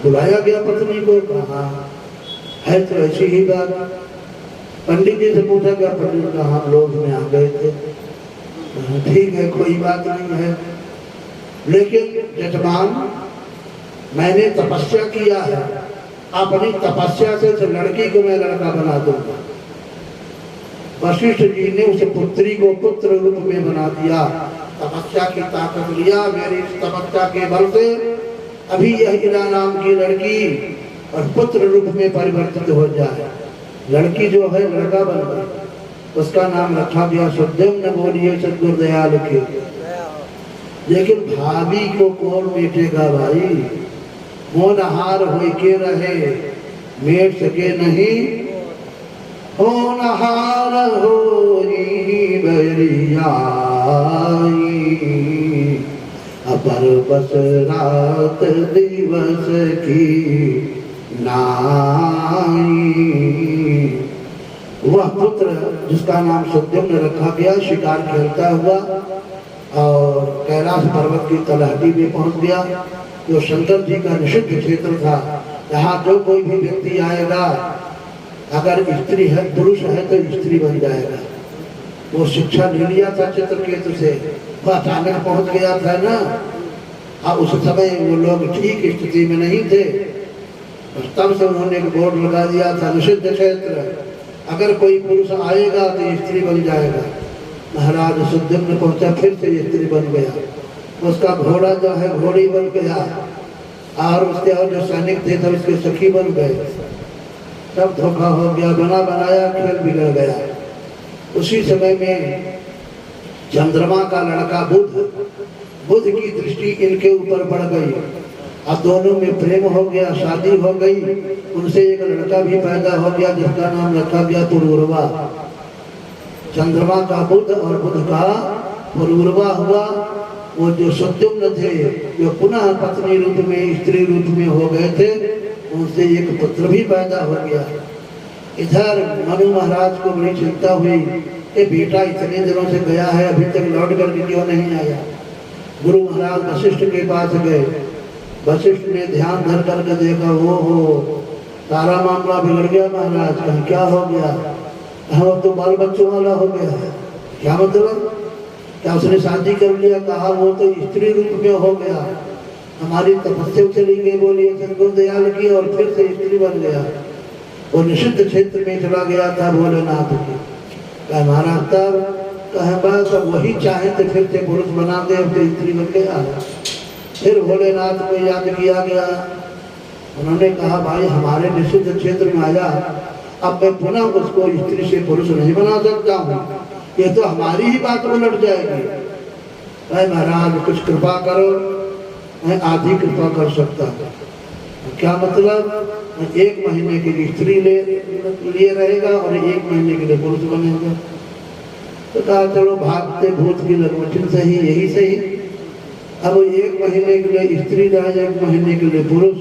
बुलाया गया पत्नी को, कहा है तो ऐसी ही बात। पंडित जी से पूछा गया, पंडित कहा हम लोभ में आ गए थे। ठीक है, कोई बात नहीं है, लेकिन जजमान मैंने तपस्या किया है, अपनी तपस्या से उस लड़की को मैं लड़का बना दूंगा। वशिष्ठ जी ने उस पुत्री को पुत्र रूप में बना दिया, तपस्या की ताकत लिया। मेरी तपस्या के बल से अभी यह इला नाम की लड़की और पुत्र रूप में परिवर्तित हो जाए। लड़की जो है लड़का बन गई, उसका नाम रखा गया सुद्युम्न। बोलिए सद्गुरु दयाल के। लेकिन भाभी को कौन बेटेगा भाई? होनहार हो के रहे, मेट सके नहीं। होनहार होई बरियाई, अपर बस रात दिवस की नाई। वह पुत्र जिसका नाम सुद्युम्न रखा गया, शिकार खेलता हुआ और कैलाश पर्वत की तलहटी में पहुंच गया, जो शंकर जी का निषिद्ध क्षेत्र था। यहाँ जो कोई भी व्यक्ति आएगा, अगर स्त्री है पुरुष है तो स्त्री बन जाएगा। वो शिक्षा ले लिया था चित्रकेतु से, वह अचानक पहुंच गया था ना। अब उस समय वो लोग ठीक स्थिति में नहीं थे, तब से उन्होंने एक बोर्ड लगा दिया था, निषिद्ध क्षेत्र, अगर कोई पुरुष आएगा तो स्त्री बन जाएगा। महाराज सुद्युम्न पहुंचा, फिर से स्त्री बन गया। उसका घोड़ा जो है घोड़ी बन गया, और उसके और जो सैनिक थे सब इसके सखी बन गए। सब धोखा हो गया, बना बनाया खेल बिगड़ गया। उसी समय में चंद्रमा का लड़का बुध की दृष्टि इनके ऊपर पड़ गई। अब दोनों में प्रेम हो गया, शादी हो गई, उनसे एक लड़का भी पैदा हो गया जिसका नाम रखा गया पुरूरवा। चंद्रमा का बुध और बुध का पुरूरवा हुआ। वो जो सुद्युम्न थे, जो पुनः पत्नी रूप में स्त्री रूप में हो गए थे, उनसे एक पुत्र भी पैदा हो गया। इधर मनु महाराज को बड़ी चिंता हुई कि बेटा इतने दिनों से गया है, अभी तक लौट कर क्यों नहीं आया। गुरु महाराज वशिष्ठ के पास गए। वशिष्ठ ने ध्यान धर करके देखा, वो हो सारा मामला बिगड़ गया महाराज। कहीं क्या हो गया? हम तो बाल बच्चों वाला हो गया। क्या मतलब? क्या उसने शादी कर लिया? कहा वो तो स्त्री रूप में हो गया, हमारी तपस्या चली गई। बोलिए सद्गुरु दयाल की, और फिर से स्त्री बन गया। वो निषिद्ध क्षेत्र में चला गया था भोलेनाथ की। क्या महाराज तब कहे बस अब वही चाहे तो फिर से पुरुष बना दे, तो स्त्री बन गया। फिर भोलेनाथ को याद किया गया। उन्होंने कहा भाई हमारे निषिद्ध क्षेत्र में आया, अब मैं पुनः उसको स्त्री से पुरुष नहीं बना सकता हूँ, ये तो हमारी ही बात उलट जाएगी। भाई महाराज कुछ कृपा करो, मैं आधी कृपा कर सकता हूँ। क्या मतलब? एक महीने के लिए स्त्री लिए रहेगा और एक महीने के लिए पुरुष बनेगा। तो कहा चलो भागते भूत की लगमचिन सही, यही सही। अब एक महीने के लिए स्त्री रहे, एक महीने के लिए पुरुष।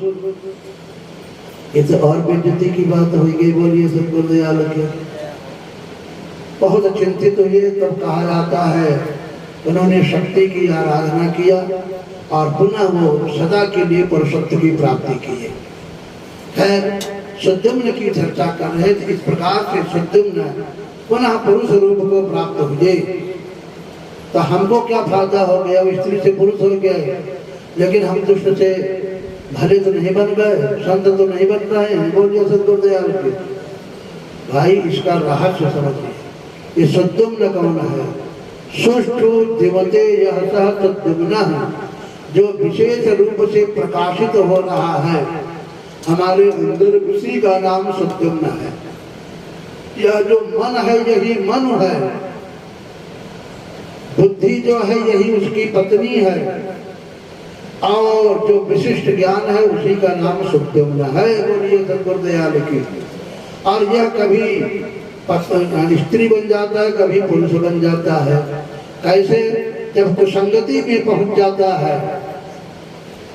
ये तो और बेइज्जती की बात हो गई। बोलिए सतगुरुदयाल की। बहुत चिंतित हुए तब कहा जाता है उन्होंने शक्ति की आराधना किया और पुनः वो सदा के लिए पुरुषत्व की प्राप्ति की है। खैर सुद्युम्न की चर्चा कर रहे थे। इस प्रकार से सुद्युम्न पुनः पुरुष रूप को प्राप्त हुए तो हमको क्या फायदा हो गया? स्त्री से पुरुष हो गए, लेकिन हम दुष्ट से भले तो नहीं बन गए, संत तो नहीं बन रहे हैं। बोलिए सतगुरुदयाल के। भाई इसका रहस्य समझिए। ये सुद्युम्न कौन है? सुष्ठु दिवते यह सह सुद्युम्न, जो विशेष रूप से प्रकाशित हो रहा है हमारे अंदर, उसी का नाम सुद्युम्न है। यह जो मन है यही मनु है, बुद्धि जो है यही उसकी पत्नी है, और जो विशिष्ट ज्ञान है उसी का नाम सुद्युम्न है। बोलिए सतगुरुदयाल की। और यह कभी स्त्री बन जाता है, कभी पुरुष बन जाता है। कैसे? जब कुसंगति में पहुंच जाता है।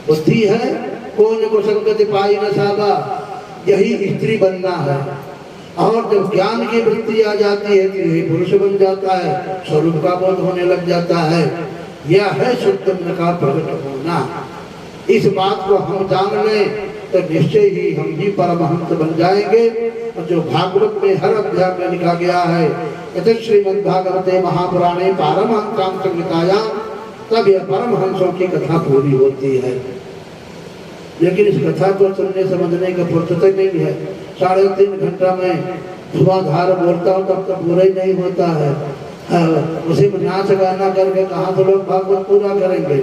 बुद्धि है कौन कुसंगति पाई न सादा, यही स्त्री बनना है। और जब ज्ञान की वृत्ति आ जाती है तो यही पुरुष बन जाता है, स्वरूप का बोध होने लग जाता है। यह है सुद्युम्न का प्रकट होना। इस बात को हम जान लें तो निश्चय ही हम ही परमहंस बन जाएंगे। और जो भागवत में हर अध्याय में लिखा गया है, यदि श्रीमद्भागवते महापुराणे पारमहंसां संहितायां, तब यह परमहंसों की कथा पूरी होती है। लेकिन इस कथा को सुनने समझने का फुर्सत नहीं है। 3.5 घंटा में धुआंधार बोलता हूँ तब तक पूरा ही नहीं होता है। उसी में नाच गाना करके कहाँ से लोग भागवत पूरा करेंगे?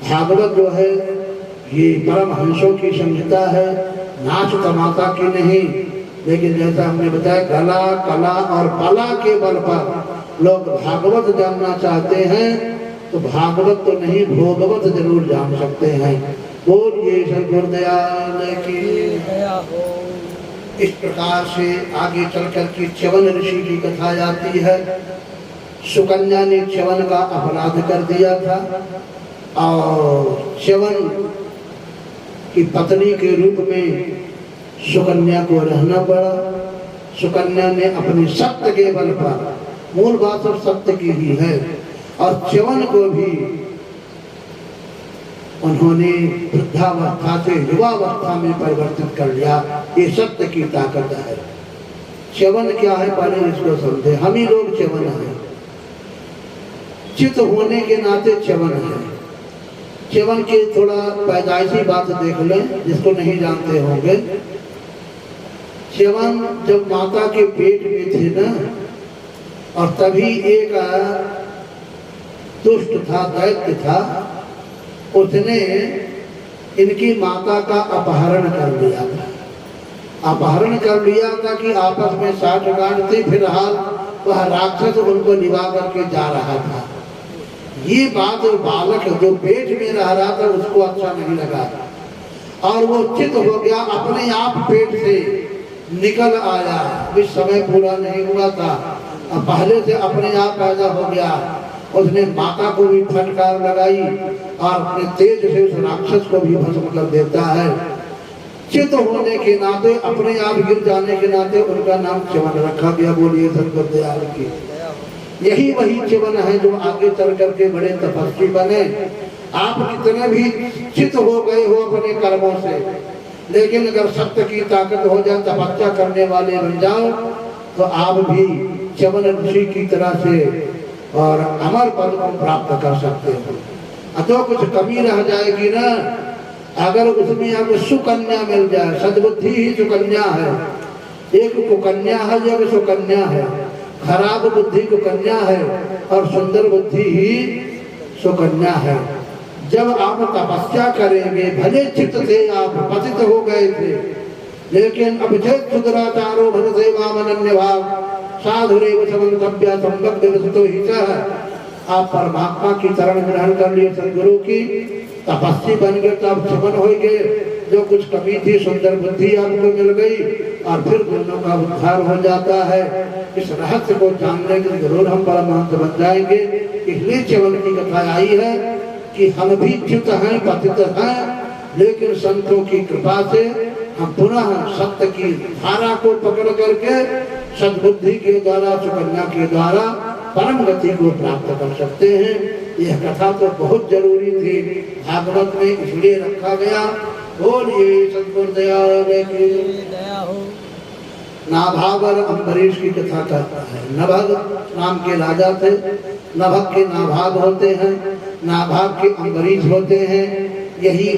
भागवत जो है ये परमहंसों की संहिता है, नाच तमाशा की नहीं। लेकिन जैसा हमने बताया, कला कला और कला के बल पर लोग भागवत जानना चाहते हैं तो भागवत तो नहीं भोगवत जरूर जान सकते हैं। बोलिए सतगुरुदयाल की। इस प्रकार से आगे चलकर के च्यवन ऋषि की कथा आती है। सुकन्या ने च्यवन का अपराध कर दिया था और च्यवन की पत्नी के रूप में सुकन्या को रहना पड़ा। सुकन्या ने अपने सत्य के बल पर, मूल बात सब सत्य की ही है, और च्यवन को भी उन्होंने वृद्धावस्था से युवावस्था में परिवर्तित कर लिया। ये सत्य की ताकत है। च्यवन क्या है पहले इसको समझे। हम ही लोग च्यवन है, चित होने के नाते च्यवन है। च्यवन की थोड़ा पैदाइशी बात देख लें जिसको नहीं जानते होंगे। च्यवन जब माता के पेट में थे ना, और तभी एक दुष्ट था, दैत्य था, उसने इनकी माता का अपहरण कर लिया था। अपहरण कर लिया था कि आपस में साठगांठ थी। फिलहाल वह राक्षस उनको निभा करके जा रहा था। ये बात बालक जो पेट में रह रहा था उसको अच्छा नहीं लगा और वो चित हो गया, अपने आप पेट से निकल आया। इस समय पूरा नहीं हुआ था, पहले से अपने आप पैदा हो गया। उसने माता को भी फटकार लगाई और अपने तेज से उस राक्षस को भी भस्म कर देता है। चित होने के नाते, अपने आप गिर जाने के नाते उनका नाम च्यवन रखा गया। बोलिए सतगुरुदयाल की। यही वही च्यवन है जो आगे चल करके बड़े तपस्वी बने। आप कितने भी चित हो गए हो अपने कर्मों से, लेकिन अगर सत्य की ताकत हो जाए, तपस्या करने वाले बन जाओ, तो आप भी च्यवन ऋषि की तरह से और अमर पद को प्राप्त कर सकते हो। तो कुछ कमी रह जाएगी ना, अगर उसमें आपको सुकन्या मिल जाए। सद्बुद्धि ही सुकन्या है। एक कुकन्या है, एक सुकन्या है। खराब बुद्धि कुकन्या है और सुंदर बुद्धि ही सुकन्या है। जब आप तपस्या करेंगे, भले चित्त से आप पतित हो गए थे, लेकिन अब जब सुदराचारो भर सेवा मनन्य भाव साधुरेव समन्तव्य संबद्ध विसतो ही सह, आप परमात्मा की शरण ग्रहण कर लिए, सदगुरु की तपस्वी बन गए, तो आप च्यवन हो गए। जो कुछ कमी थी, सुंदर बुद्धि आपको मिल गई और फिर दोनों का उद्धार हो जाता है। इस रहस्य को जानने के जरूर हम परमहंस बन जाएंगे। इसलिए च्यवन की कथा आई है कि हम भी च्युत हैं, पतित हैं, लेकिन संतों की कृपा से हम पुनः सत्य की धारा को पकड़ करके सद्बुद्धि के द्वारा, सुकन्या के द्वारा परम गति को प्राप्त कर सकते हैं। यह कथा तो बहुत जरूरी थी, भागवत में इसलिए रखा गया। बोलिए सद्गुरु दयाल की दया हो। नाभाग और अम्बरीश की कथा कहता है। नभग नाम के राजा थे, नभग के नाभाग होते हैं, नाभाग के अम्बरीश होते हैं। यही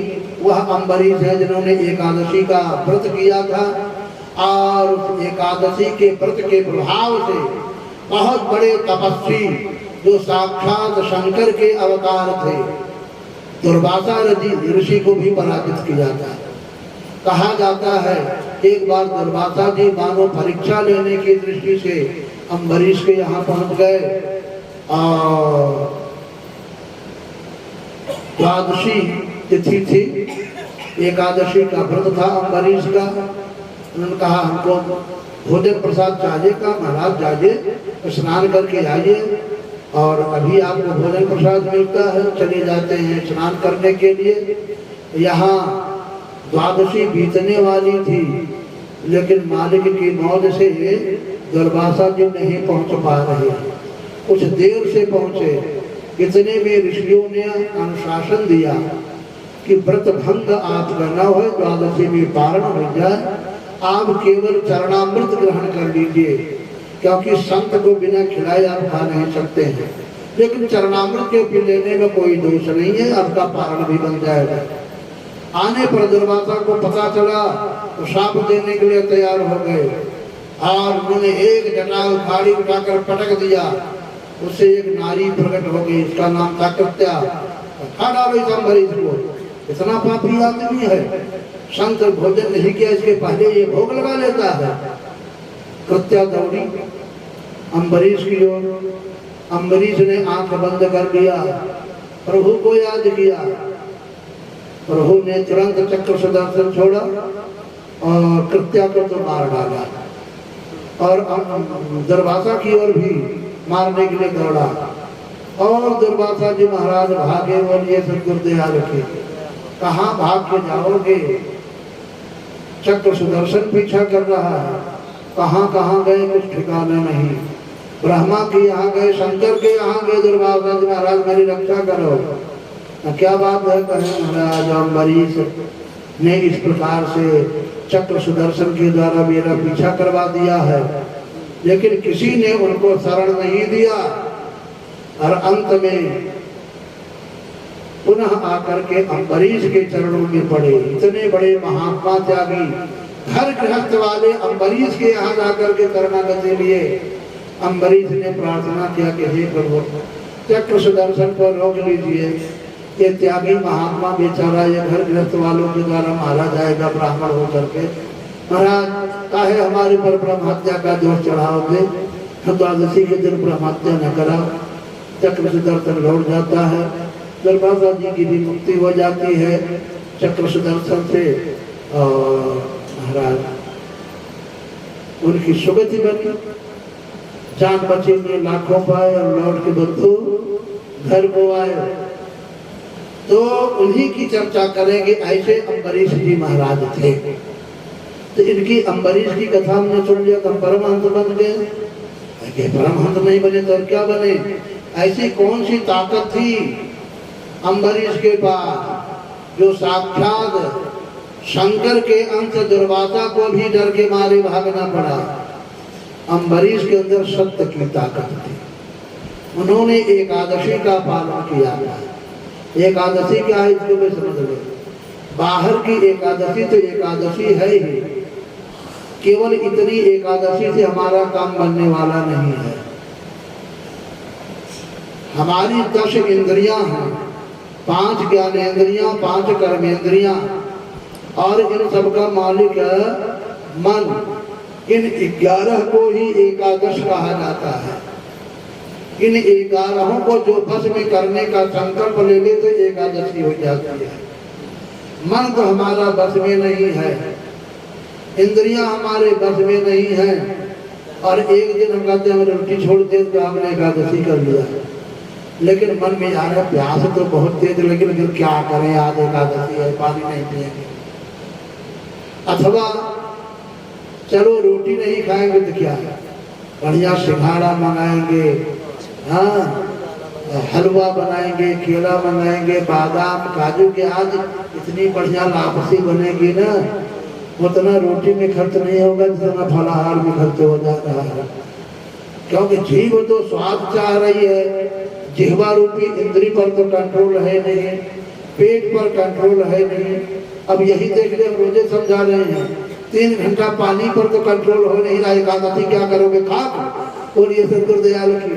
वह अम्बरीश है जिन्होंने एकादशी का व्रत किया था और उस एकादशी के व्रत के प्रभाव से बहुत बड़े तपस्वी जो साक्षात शंकर के अवतार थे, दुर्वासा ऋषि को भी पराजित किया था। कहा जाता है एक बार दुर्वासा जी मानो परीक्षा लेने की दृष्टि से अम्बरीश के यहाँ पहुंच गए और द्वादशी तिथि थी, एकादशी का व्रत था अम्बरीश का। उन्होंने कहा हमको भोजन प्रसाद चाहिए का, महाराज जाइए स्नान करके आइए और अभी आपको भोजन प्रसाद मिलता है। चले जाते हैं स्नान करने के लिए। यहाँ द्वादशी बीतने वाली थी लेकिन मालिक की मौज से दुर्वासा जी नहीं पहुंच पा रहे, कुछ देर से पहुंचे। इतने में ऋषियों ने अनुशासन दिया कि व्रत भंग आपका न हो, द्वादशी में पारण हो जाए, आप केवल चरणामृत ग्रहण कर लीजिए, क्योंकि संत को बिना खिलाए आप खा नहीं सकते हैं। लेकिन चरणामृत के पी लेने में कोई दोष नहीं है, आपका पारण भी बन जाएगा। आने पर दुर्वासा को पता चला तो शाप देने के लिए तैयार हो गए और उन्होंने एक जटा उखाड़ी उठाकर पटक दिया, उससे एक नारी प्रकट हो गई, इसका नाम था कृत्या। खा डालो इस अम्बरीश को, इतना पापी आदमी है, संत भोजन नहीं किया इसके पहले ये भोग लगा लेता है। कृत्या दौड़ी अम्बरीश की ओर, अम्बरीश ने आंख बंद कर लिया, प्रभु को याद किया। प्रभु ने तुरंत चक्र सुदर्शन छोड़ा और कृत्या को तो मार डाला और दुर्वासा की ओर भी मारने के लिए दौड़ा और दुर्वासा जी महाराज भागे। बोलिए सद्गुरु दयाल की। कहाँ भाग के जाओगे, चक्र सुदर्शन पीछा कर रहा है, कहाँ कहाँ गए कुछ ठिकाना नहीं। ब्रह्मा के यहाँ गए, शंकर के यहाँ गए, दुर्वासा जी महाराज मेरी रक्षा करो। क्या बात है, कहे महाराज अम्बरीश ने इस प्रकार से चक्र सुदर्शन के द्वारा मेरा पीछा करवा दिया है, लेकिन किसी ने उनको शरण नहीं दिया और अंत में पुनः आकर के अम्बरीश के चरणों में पड़े। इतने बड़े महात्मा त्यागी घर गृहस्थ वाले अम्बरीश के यहाँ जाकर के शरणागति लिए। अम्बरीश ने प्रार्थना किया कि हे प्रभु चक्र सुदर्शन पर रोक लीजिए, ये त्यागी महात्मा बेचारा ये घर गृहस्थ वालों के द्वारा मारा जाएगा ब्राह्मण होकर के। महाराज काहे हमारे पर ब्रह्म हत्या का दोष चढ़ाओगे, द्वादशी के दिन ब्रह्म हत्या न करा। चक्र सुदर्शन लौट जाता है, दुर्वासा जी की भी मुक्ति हो जाती है चक्र सुदर्शन से और महाराज उनकी सुगति बनी, जान बचे में लाखों पाए और लौट के बंधु घर को आए। तो उन्हीं की चर्चा करेंगे। ऐसे अम्बरीश जी महाराज थे। तो इनकी अम्बरीश की कथा हमने सुन लिया तो हम परमहंस बन गए। परमहंस नहीं बने तो क्या बने? ऐसी कौन सी ताकत थी अम्बरीश के पास जो साक्षात शंकर के अंश दुर्वासा को भी डर के मारे भागना पड़ा। अम्बरीश के अंदर सत्य की ताकत थी। उन्होंने एकादशी का पालन किया था। एकादशी क्या है इसको भी समझ लो। बाहर की एकादशी तो एकादशी है ही, केवल इतनी एकादशी से हमारा काम बनने वाला नहीं है। हमारी 10 इंद्रियां हैं, 5 ज्ञानेंद्रियां, 5 कर्मेंद्रियां और इन सबका मालिक है मन। इन 11 को ही एकादश कहा जाता है। इन 11 को जो बस में करने का संकल्प ले ले तो एकादशी हो जाती है। मन तो हमारा बस में नहीं है, इंद्रियां हमारे बस में नहीं है और एक दिन हम कहते हैं रोटी छोड़ दे तो आपने एकादशी कर लिया, लेकिन मन में आ रहा है प्यास तो बहुत तेज, लेकिन फिर क्या करें आज एकादशी है, पानी नहीं पिएंगे। अथवा चलो रोटी नहीं खाएंगे तो क्या है, बढ़िया सिंघाड़ा मंगाएंगे, हाँ हलवा बनाएंगे, केला मंगाएंगे, बादाम काजू के, आज इतनी बढ़िया लापसी बनेगी ना, उतना रोटी में खर्च नहीं होगा जितना फलाहार में खर्च हो जा रहा है। क्योंकि जीव तो स्वाद चाह रही है, जिह्वा रूपी इंद्री पर तो कंट्रोल है नहीं, पेट पर कंट्रोल है नहीं। अब यही देख ले, रोजे समझा रहे हैं 3 घंटा पानी पर तो कंट्रोल हो नहीं रहा, एकादशी क्या करोगे, खा बोलिए सतगुरु दयाल की।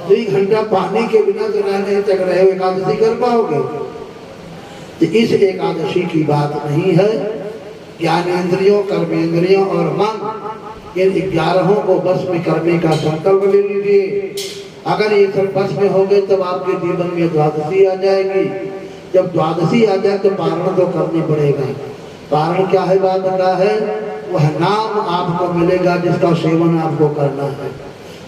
2 घंटा पानी के बिना तो नहीं तक रहे हो, एकादशी कर पाओगे? तो इस एकादशी की बात नहीं है। ज्ञानेंद्रियों, कर्मेंद्रियों और मन, इन 11 को बस में करने का संकल्प ले लीजिए। अगर ये सब बस में हो गए तब आपके जीवन में द्वादशी आ जाएगी। जब द्वादशी आ जाए तो पारण तो करनी पड़ेगा। पारण क्या है, बात का है, वह नाम आपको मिलेगा जिसका सेवन आपको करना है।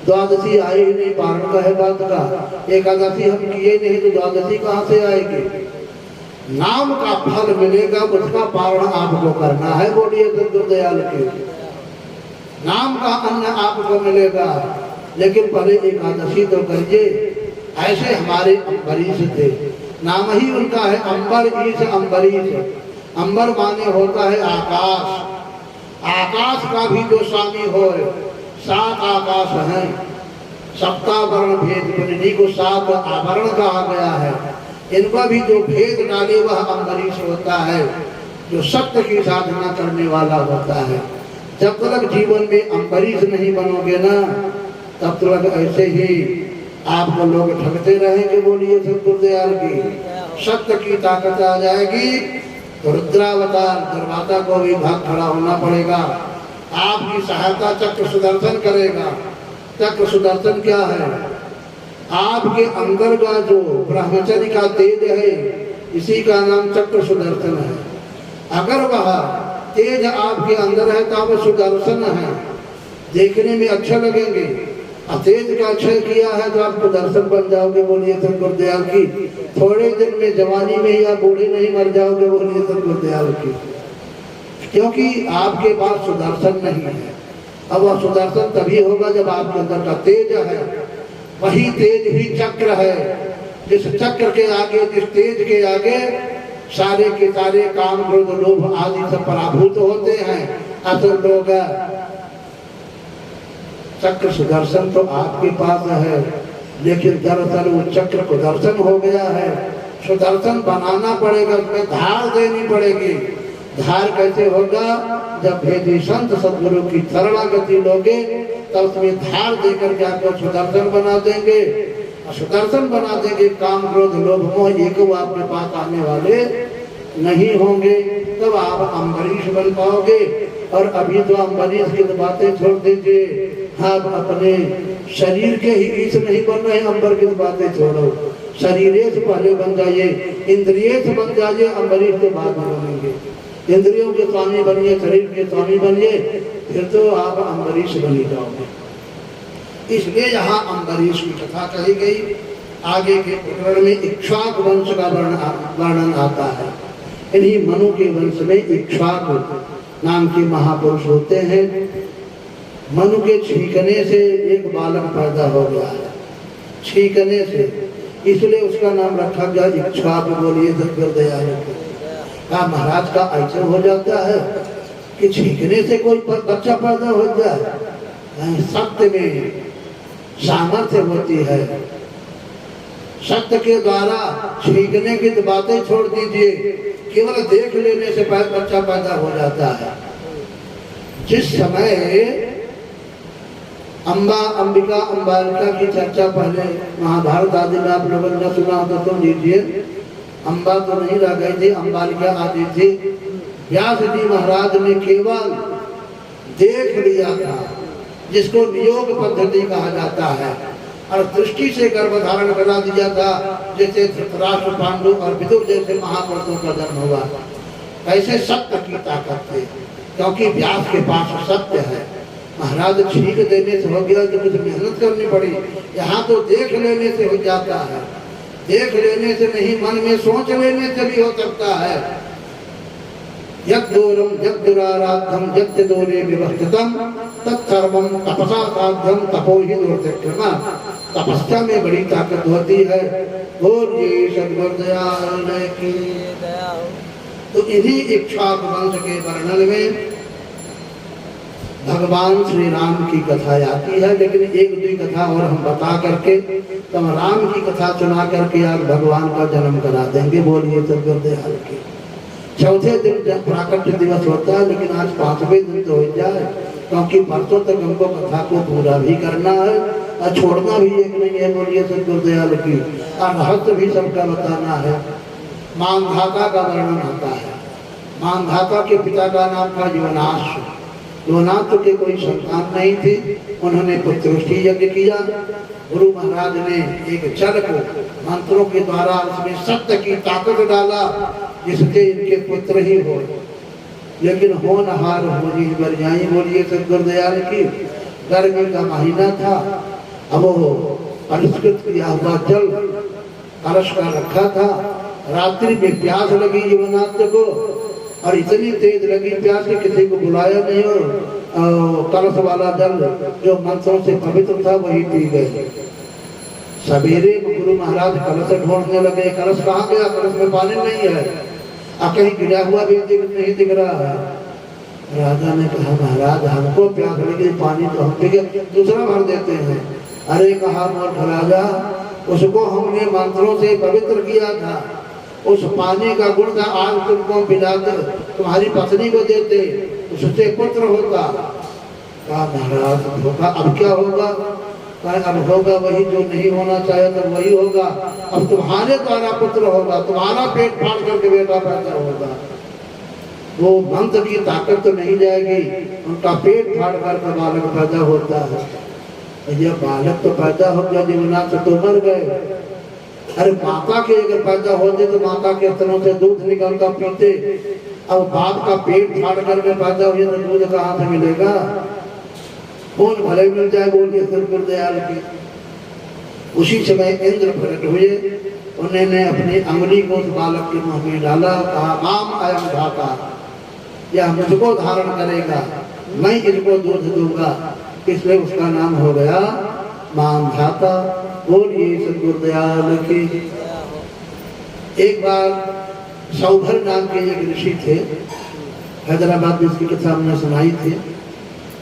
द्वादशी आई ही नहीं, पारण का है बात का। एकादशी हम किए नहीं तो द्वादशी कहाँ से आएगी? नाम का फल मिलेगा, उसका पारण आपको करना है। बोलिए सतगुरु दयाल की। नाम का अन्न आपको मिलेगा, लेकिन पहले एकादशी तो करिए। ऐसे हमारे अम्बरीश थे, नाम ही उनका है अम्बरीश। अम्बरीश, अंबर माने होता है आकाश। आकाश का भी जो स्वामी हो, 7 आकाश हैं, सप्तावरण भेद, इन्हीं को 7 आवरण कहा गया है। इनका भी जो भेद डाले वह अम्बरीश होता है, जो सत्य की साधना करने वाला होता है। जब तक जीवन में अम्बरीश नहीं बनोगे ना, तब तक ऐसे ही आपको लोग ठगते रहेंगे। बोलिए सतगुरु दयाल की। सत्य की ताकत आ जाएगी तो रुद्रावतार दरवाजा को भी भाग खड़ा होना पड़ेगा। आपकी सहायता चक्र सुदर्शन करेगा। चक्र सुदर्शन क्या है? आपके अंदर का जो ब्रह्मचर्य का तेज है, इसी का नाम चक्र सुदर्शन है। अगर वह तेज आपके अंदर है तो आप सुदर्शन है, देखने में अच्छा लगेंगे। तेज का अक्षय किया है तो आपको दर्शन बन जाओगे। बोलिए सतगुरु दयाल की। थोड़े दिन में जवानी में ही आप बूढ़े नहीं मर जाओगे। बोलिए सतगुरु दयाल की। क्योंकि आपके पास सुदर्शन नहीं है। अब वह सुदर्शन तभी होगा जब आपके अंदर का तेज है। वही तेज ही चक्र है। जिस चक्र के आगे, जिस तेज के आगे सारे के सारे काम, क्रोध, लोभ आदि सब पराभूत होते हैं। असल लोग चक्र सुदर्शन तो आपके पास है, लेकिन दरअसल वो चक्र को दर्शन हो गया है। सुदर्शन बनाना पड़ेगा, उसमें धार देनी पड़ेगी। धार कैसे होगा? जब भेदी संत सदगुरु की शरणागति लोगे तब उसमें धार देकर के आपको सुदर्शन बना देंगे। और सुदर्शन बना देंगे, काम, क्रोध, लोभ, मोह एक वो आपके पास आने वाले नहीं होंगे। तब आप अम्बरीश बन पाओगे। और अभी तो अम्बरीश की बातें छोड़ दीजिए, आप अपने शरीर के ही ईश नहीं बन रहे, अंबर की बातें छोड़ो। शरीर से पहले बन जाइए, इंद्रिय से बन जाइए, अम्बरीश के बाद में बनेंगे। इंद्रियों के स्वामी बनिए, शरीर के स्वामी बनिए, फिर तो आप अम्बरीश बनी जाओगे। इसलिए यहाँ अम्बरीश की कथा कही गई। आगे के प्रकरण में इक्ष्वाक वंश का वर्णन आता है। इन्हीं मनु के वंश में इक्ष्वाक नाम के महापुरुष होते हैं। मनु के छींकने से एक बालक पैदा हो गया है, छींकने से, इसलिए उसका नाम रखा गया इक्ष्वाक। बोलिए सतगुरु दयाल की। महाराज का ऐसा हो जाता है कि छींकने से कोई बच्चा पैदा हो जाए। सत्य में सामर्थ्य होती है। सत्य के द्वारा छींकने की तो बातें छोड़ दीजिए, केवल देख लेने से बच्चा पैदा हो जाता है। जिस समय अंबिका अम्बालिका की चर्चा पहले महाभारत आदि में आप लोगों ने सुना हो तो सुन लीजिए। अम्बा तो नहीं रह गई थी, अम्बालिका आदि थी। व्यास जी महाराज ने केवल देख लिया था, जिसको नियोग पद्धति कहा जाता है, और दृष्टि से गर्भ धारण करा दिया था। जैसे धृतराष्ट्र, पांडु और विदुर जैसे महापुरुषों का जन्म हुआ। ऐसे सत्य की ताकत थी, क्योंकि व्यास के पास सत्य है। महाराज छींक देने से हो गया तो कुछ मेहनत करनी पड़ी। यहाँ तो देख लेने से हो जाता है। देख लेने से नहीं, मन में सोच लेने से भी हो सकता है। यद्दूरम यद्दुराराध्यम यद्दूरे विवस्थितम तत्सर्वम तपसा साध्यम तपो ही दुर्दक्षिणा। तपस्या में बड़ी ताकत होती है। बोलिए सद्गुरुदयाल की। तो इन्हीं इक्ष्वाकु वंश के वर्णन में भगवान श्री राम की कथा आती है, लेकिन एक दो कथा और हम बता करके तब राम की कथा सुना करके आज भगवान का जन्म करा देंगे। बोलिए सद्गुरुदयाल की। चौथे दिन प्राकट्य दिवस होता है, लेकिन आज 5वें दिन तो हो जाए, क्योंकि परसों तक हमको कथा को पूरा भी करना है और छोड़ना भी एक नहीं है। बोलिए सद्गुरुदयाल की। और रहस्य भी सबका बताना है। मानधाता का वर्णन होता है। मानधाता के पिता का नाम था योनाश। योनाथ के कोई संतान नहीं थी, उन्होंने पुत्रवृष्टि यज्ञ किया। गुरु महाराज ने एक जल को मंत्रों के द्वारा उसमें सत्य की ताकत डाला, जिससे इनके पुत्र ही हो। लेकिन होनहार हो जी बरजाई। बोलिए सद्गुरुदयाल की। गर्मी का महीना था, अब वो परिष्कृत किया हुआ जल कलश का रखा था। रात्रि में प्यास लगी युवनाथ को, और इतनी तेज लगी प्यास कि किसी को बुलाया नहीं हो। कलश वाला जल जो मंत्रों से पवित्र था वही पी गए। सवेरे गुरु महाराज कलश ढूंढने लगे। कलश कहाँ गया? कलश में पानी नहीं है, और कहीं गिरा हुआ भी नहीं दिख रहा है। राजा ने कहा महाराज हमको प्यास लगी, पानी तो हम पी गए, दूसरा भर देते हैं। अरे कहा मूर्ख राजा, उसको हमने मंत्रों से पवित्र किया था, उस पानी का गुण था, आज तुमको पिलाते, तुम्हारी पत्नी को देते, उससे पुत्र होता। कहा महाराज धोखा, अब क्या होगा? कहा अब होगा वही जो नहीं होना चाहिए, तो वही होगा। अब तुम्हारे द्वारा पुत्र होगा, तुम्हारा पेट फाड़ करके बेटा पैदा होगा। वो मंत्र की ताकत तो नहीं जाएगी, उनका पेट फाड़ करके बालक पैदा होता है। यह बालक तो पैदा हो गया, जीवना से तो मर गए। अरे माता के अगर पैदा होते तो माता के स्तनों से दूध निकलता पीते। अब बाप का पेट फाड़ करके पैदा हुए तो दूध कहाँ से मिलेगा? खून भले मिल जाए। बोलिए सद्गुरुदयाल की। उसी समय इंद्र प्रकट हुए, उन्होंने अपनी अंगुली को उस बालक के मुंह में डाला। कहा माम अयम धाता, यह मुझको धारण करेगा, मैं इनको दूध दूंगा। इसलिए उसका नाम हो गया मानधाता। बोलिए सद्गुरुदयाल की। एक बार सौभर नाम के एक ऋषि थे, हैदराबाद में इसकी कथा हमने सुनाई थी,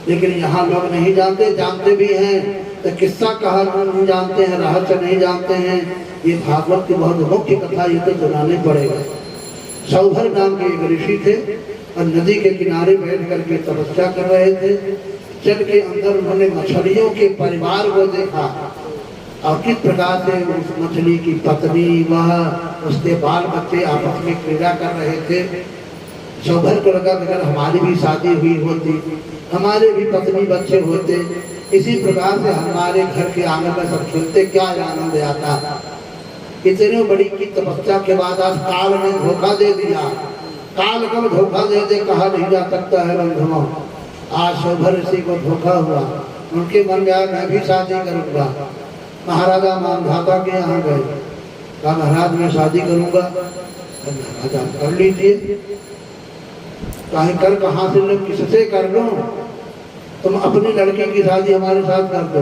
लेकिन यहाँ लोग नहीं जानते, जानते भी हैं तो किस्सा कहा नहीं जानते हैं, रहस्य नहीं जानते हैं। ये भागवत की बहुत मुख्य कथा, ये तो सुनानी पड़ेगा। सौभर नाम के एक ऋषि थे और नदी के किनारे बैठ करके तपस्या कर रहे थे। जल के अंदर उन्होंने मछलियों के परिवार को देखा, और किस प्रकार से उस मछली की पत्नी वह उसके बाल बच्चे आपस में क्रीड़ा कर रहे थे। सौभर को लगा अगर हमारी भी शादी हुई होती, हमारे भी पत्नी बच्चे होते, इसी प्रकार से हमारे घर के आंगन में सब खेलते, क्या आनंद आता। इतने बड़ी की तपस्या के बाद आज काल ने धोखा दे दिया। काल कब धोखा दे दे कहा नहीं जा सकता है बंधुओं। आज सौभर ऋषि को धोखा हुआ, उनके मन में आया मैं भी शादी करूंगा। महाराजा मानधाता के यहाँ गए, कहा महाराज मैं शादी करूंगा। महाराजा कर लीजिए। कहीं कर कहाँ से लोग किससे कर लो, तुम अपनी लड़की की शादी हमारे साथ कर दो।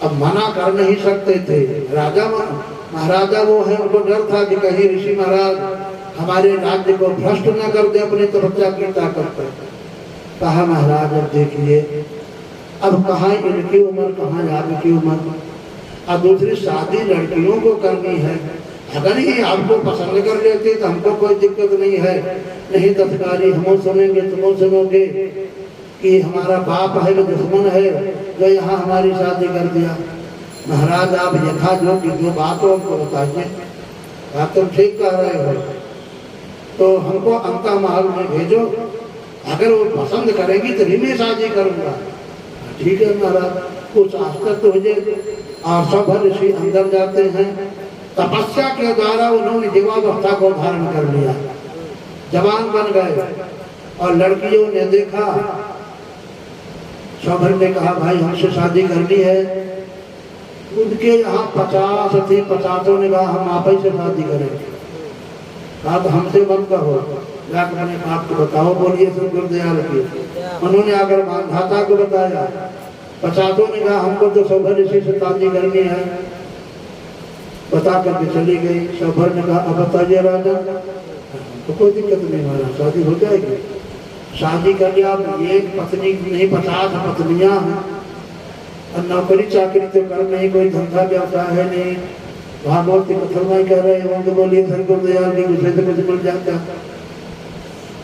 अब मना कर नहीं सकते थे। राजा महाराजा वो है, उनको डर था कि कहीं ऋषि महाराज हमारे राज्य को भ्रष्ट न कर दे अपनी तपस्या की ताकत पर। कहा महाराज अब देखिए, अब कहाँ इनकी उम्र, कहाँ आपकी उम्र, अब दूसरी शादी लड़कियों को करनी है। अगर ये आपको पसंद कर लेते तो हमको कोई दिक्कत नहीं है, नहीं दस्तकारी हम सुनेंगे तुम सुनोगे कि हमारा बाप है जो दुश्मन है जो यहाँ हमारी शादी कर दिया। महाराज आप यथा जो बात हो हमको बताइए। बात तुम ठीक कह रहे हो, तो हमको अंता महल में भेजो, अगर वो पसंद करेगी तभी मैं शादी करूँगा। ठीक है महाराज, कुछ आस्था तो हो जाए। और सब ऋषि अंदर जाते हैं। तपस्या के द्वारा उन्होंने जीवावस्था को धारण कर लिया, जवान बन गए। और लड़कियों ने देखा, सौभर ने कहा भाई हमसे शादी करनी है। उनके यहाँ 50 थे, 50 ने कहा हम आप ही से शादी करेंगे। कहा तो हमसे मत कहो, जाकर मैंने आपको बताओ, बोलिए सब गुरुदयाल की। उन्होंने आकर मानधाता को बताया। 50 ने कहा हमको तो सौभर ऋषि से शादी करनी है, बता करके चली गई। सौभर ने कहा अब बताइए राजा, तो कोई दिक्कत नहीं हमारा, शादी हो जाएगी। शादी कर लिया। आप एक पत्नी नहीं 50 पत्नियां हैं, और नौकरी चाकरी तो कर नहीं, कोई धंधा व्यवसाय है नहीं। भागवत की कथन में कह रहे हैं, बोलिए सर गुरुदयाल की उसे तो कुछ मिल जाता।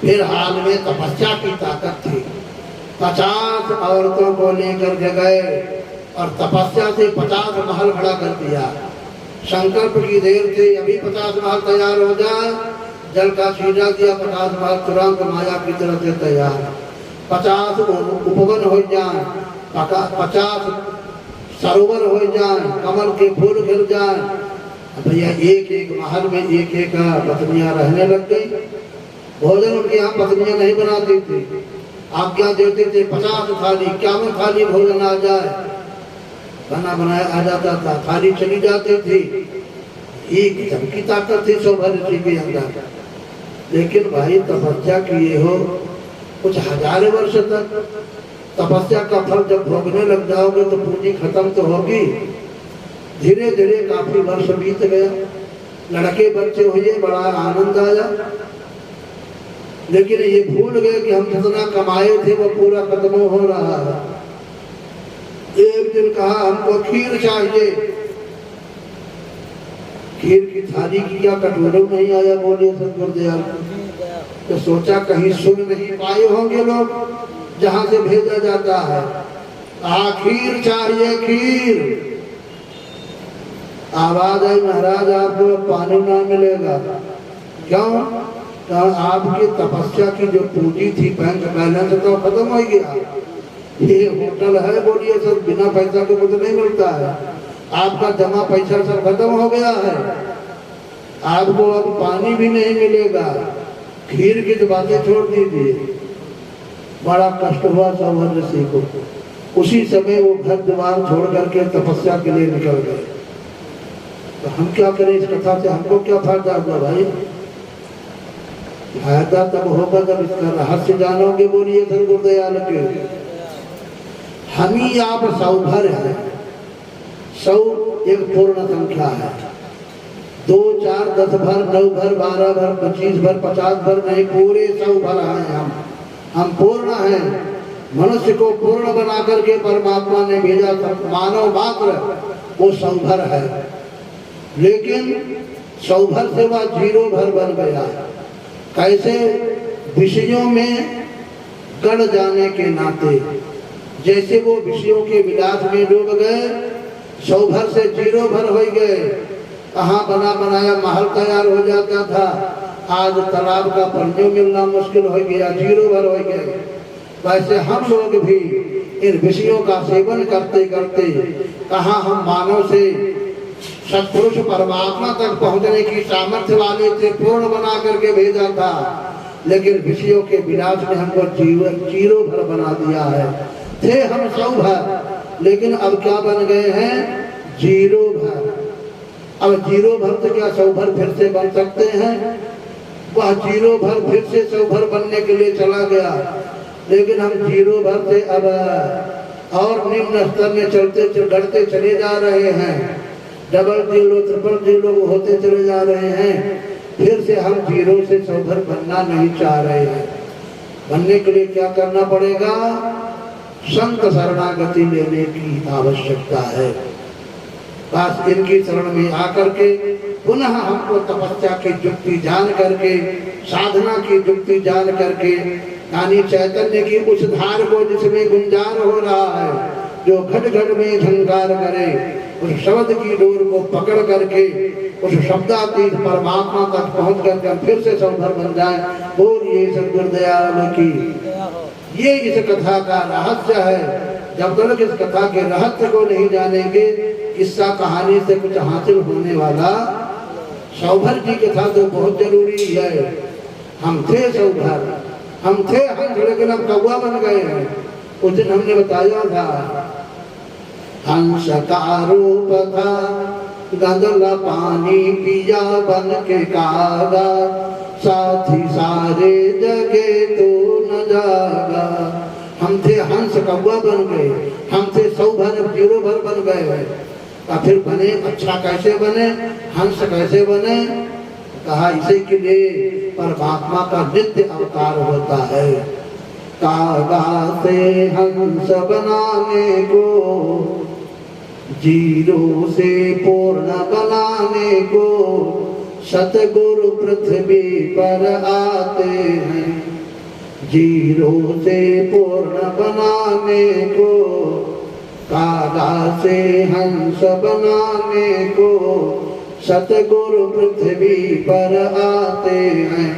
फिर हाल में तपस्या की ताकत थी। 50 औरतों को लेकर के गए और तपस्या से 50 महल खड़ा कर दिया। संकल्प की देर से अभी 50 महल तैयार हो जाए, जल का छीटा दिया, 50 महल तुरंत माया की तरफ से तैयार। 50 उपवन हो जाए, 50 सरोवर हो जाए, कमल के फूल गिर जाए। भैया एक एक महल में एक एक पत्नियां रहने लग गई। भोजन उनके यहाँ पत्नियां नहीं बनाती थी, आज्ञा देते थे 50 थाली 51 थाली भोजन आ जाए, खाना बनाया आ जाता था, थाली चली जाती थी। एक जम की ताकत थी सौभर ऋषि के अंदर। लेकिन भाई तपस्या किए हो कुछ हजार वर्ष तक, तपस्या का फल जब भोगने लग जाओगे तो पूंजी खत्म तो होगी। धीरे धीरे काफी वर्ष बीत गया, लड़के बच्चे हुए, बड़ा आनंद आया। लेकिन ये भूल गए कि हम जितना कमाए थे वो पूरा खत्म हो रहा है। एक दिन कहा हमको खीर चाहिए। खीर की थाली की क्या कटोरों नहीं आया, बोलिए सत गुरुदयाल। तो सोचा कहीं सुन नहीं पाए होंगे लोग जहां से भेजा जाता है। कहा खीर चाहिए, खीर। आवाज आई महाराज आपको पानी ना मिलेगा। क्यों? तो आपकी तपस्या की जो पूंजी थी बैंक बैलेंस तो खत्म हो गया। ये होटल है, बोलिए सर, बिना पैसा के कुछ नहीं मिलता है। आपका जमा पैसा सब खत्म हो गया है, आपको अब पानी भी नहीं मिलेगा। खीर की तो बातें छोड़ दीजिए। बड़ा कष्ट हुआ सौभर ऋषि को। उसी समय वो घर द्वार छोड़ करके तपस्या के लिए निकल गए। तो हम क्या करें इस कथा से, हमको क्या फायदा होगा भाई? फायदा तब होगा जब इसका रहस्य जानोगे, बोलिए सर गुरुदयाल के। हम ही आप सौभर है। 100 एक पूर्ण संख्या है। 2, 4, 10 भर, 9 भर, 12 भर, 25 भर, 50 भर नहीं, पूरे 100 भर हैं हम पूर्ण हैं। मनुष्य को पूर्ण बना करके परमात्मा ने भेजा। मानव मात्र वो सौभर है, लेकिन सौभर से वह 0 भर बन गया। कैसे? विषयों में गड़ जाने के नाते, जैसे वो विषयों के विलास में डूब गए, सौभर से 0 भर हो गए। कहाँ बना बनाया महल तैयार हो जाता था, आज तालाब का पानी मिलना मुश्किल हो गया, 0 भर हो गए। वैसे हम लोग भी इन विषयों का सेवन करते करते कहाँ हम मानव से सत्पुरुष परमात्मा तक पहुंचने की सामर्थ्य वाले थे, पूर्ण बना करके भेजा था। लेकिन विषयों के विलास ने हमको जीवन 0 भर बना दिया है। थे हम 100 भर, लेकिन अब क्या बन गए हैं? 0 भर। अब 0 भर से क्या 100 भर फिर से बन सकते हैं? वह 0 भर फिर से 100 भर बनने के लिए चला गया। लेकिन हम 0 भर से अब और निम्न स्तर में चलते बढ़ते चले जा रहे हैं। डबल 0, ट्रिपल 0 होते चले जा रहे हैं। फिर से हम 0 से 100 भर बनना नहीं चाह रहे हैं। बनने के लिए क्या करना पड़ेगा? संत शरणागति लेने की आवश्यकता है। बस इनकी शरण में आकर के पुनः हमको तपस्या की युक्ति जान करके, साधना की युक्ति जान करके, यानी चैतन्य की उस धार को जिसमें गुंजार हो रहा है, जो घट घट में झंकार करे, उस शब्द की डोर को पकड़ करके उस शब्दातीत परमात्मा तक पहुंच कर फिर से सौभर बन जाए। बोलिए सत गुरुदयाल की। ये इस कथा का रहस्य है। जब तक इस कथा के रहस्य को नहीं जानेंगे, किस्सा कहानी से कुछ हासिल होने वाला। सौभर की कथा तो बहुत जरूरी है। हम थे सौभर, हम थे हंस, लेकिन अब कौवा बन गए हैं। उस दिन हमने बताया था हंस का रूप था, गंदला पानी पिया बन के कागा, साथी सारे जगे तो न जागा। हम थे हंस कौवा बन गए, हम थे 100 भर 0 भर बन गए। फिर बने, अच्छा कैसे बने, हंस कैसे बने? कहा इसी के लिए परमात्मा का नित्य अवतार होता है। कागा से हंस बनाने को, 0 से पूर्ण बनाने को, सतगुरु पृथ्वी पर आते हैं। 0 से पूर्ण बनाने को, कागा से हंस बनाने को, सतगुरु पृथ्वी पर आते हैं।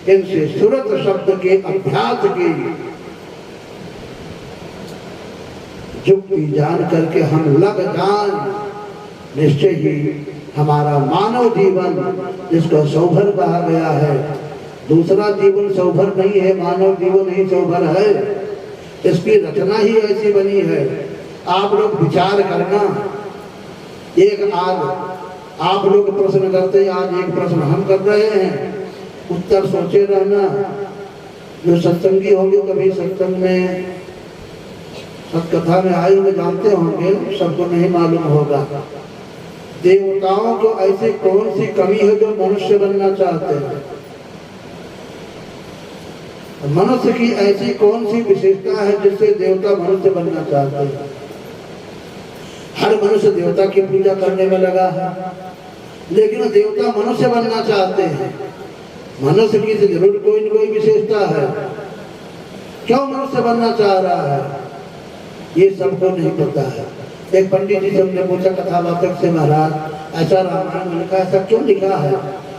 इनसे सुरत शब्द के अभ्यास की युक्ति जान करके हम लग जान, निश्चय ही हमारा मानव जीवन, जिसको सौभर कहा गया है, दूसरा जीवन सौभर नहीं है, मानव जीवन ही सौभर है। इसकी रचना ही ऐसी बनी है। आप लोग विचार करना। एक आप लोग प्रश्न करते हैं, आज एक प्रश्न हम कर रहे हैं, उत्तर सोचे रहना। जो सत्संगी होंगे, कभी सत्संग में सत्कथा में आए हुए जानते होंगे, सबको नहीं मालूम होगा। देवताओं को ऐसी कौन सी कमी है जो मनुष्य बनना चाहते हैं? मनुष्य की ऐसी कौन सी विशेषता है जिससे देवता मनुष्य बनना चाहते हैं? हर मनुष्य देवता की पूजा करने में लगा है, लेकिन देवता मनुष्य बनना चाहते हैं। मनुष्य की तो जरूर कोई न कोई विशेषता है। क्यों मनुष्य बनना चाह रहा है, ये सबको नहीं पता है। एक पंडित जी से हमने पूछा कथावाचक से, महाराज ऐसा रामायण में लिखा, ऐसा क्यों लिखा है?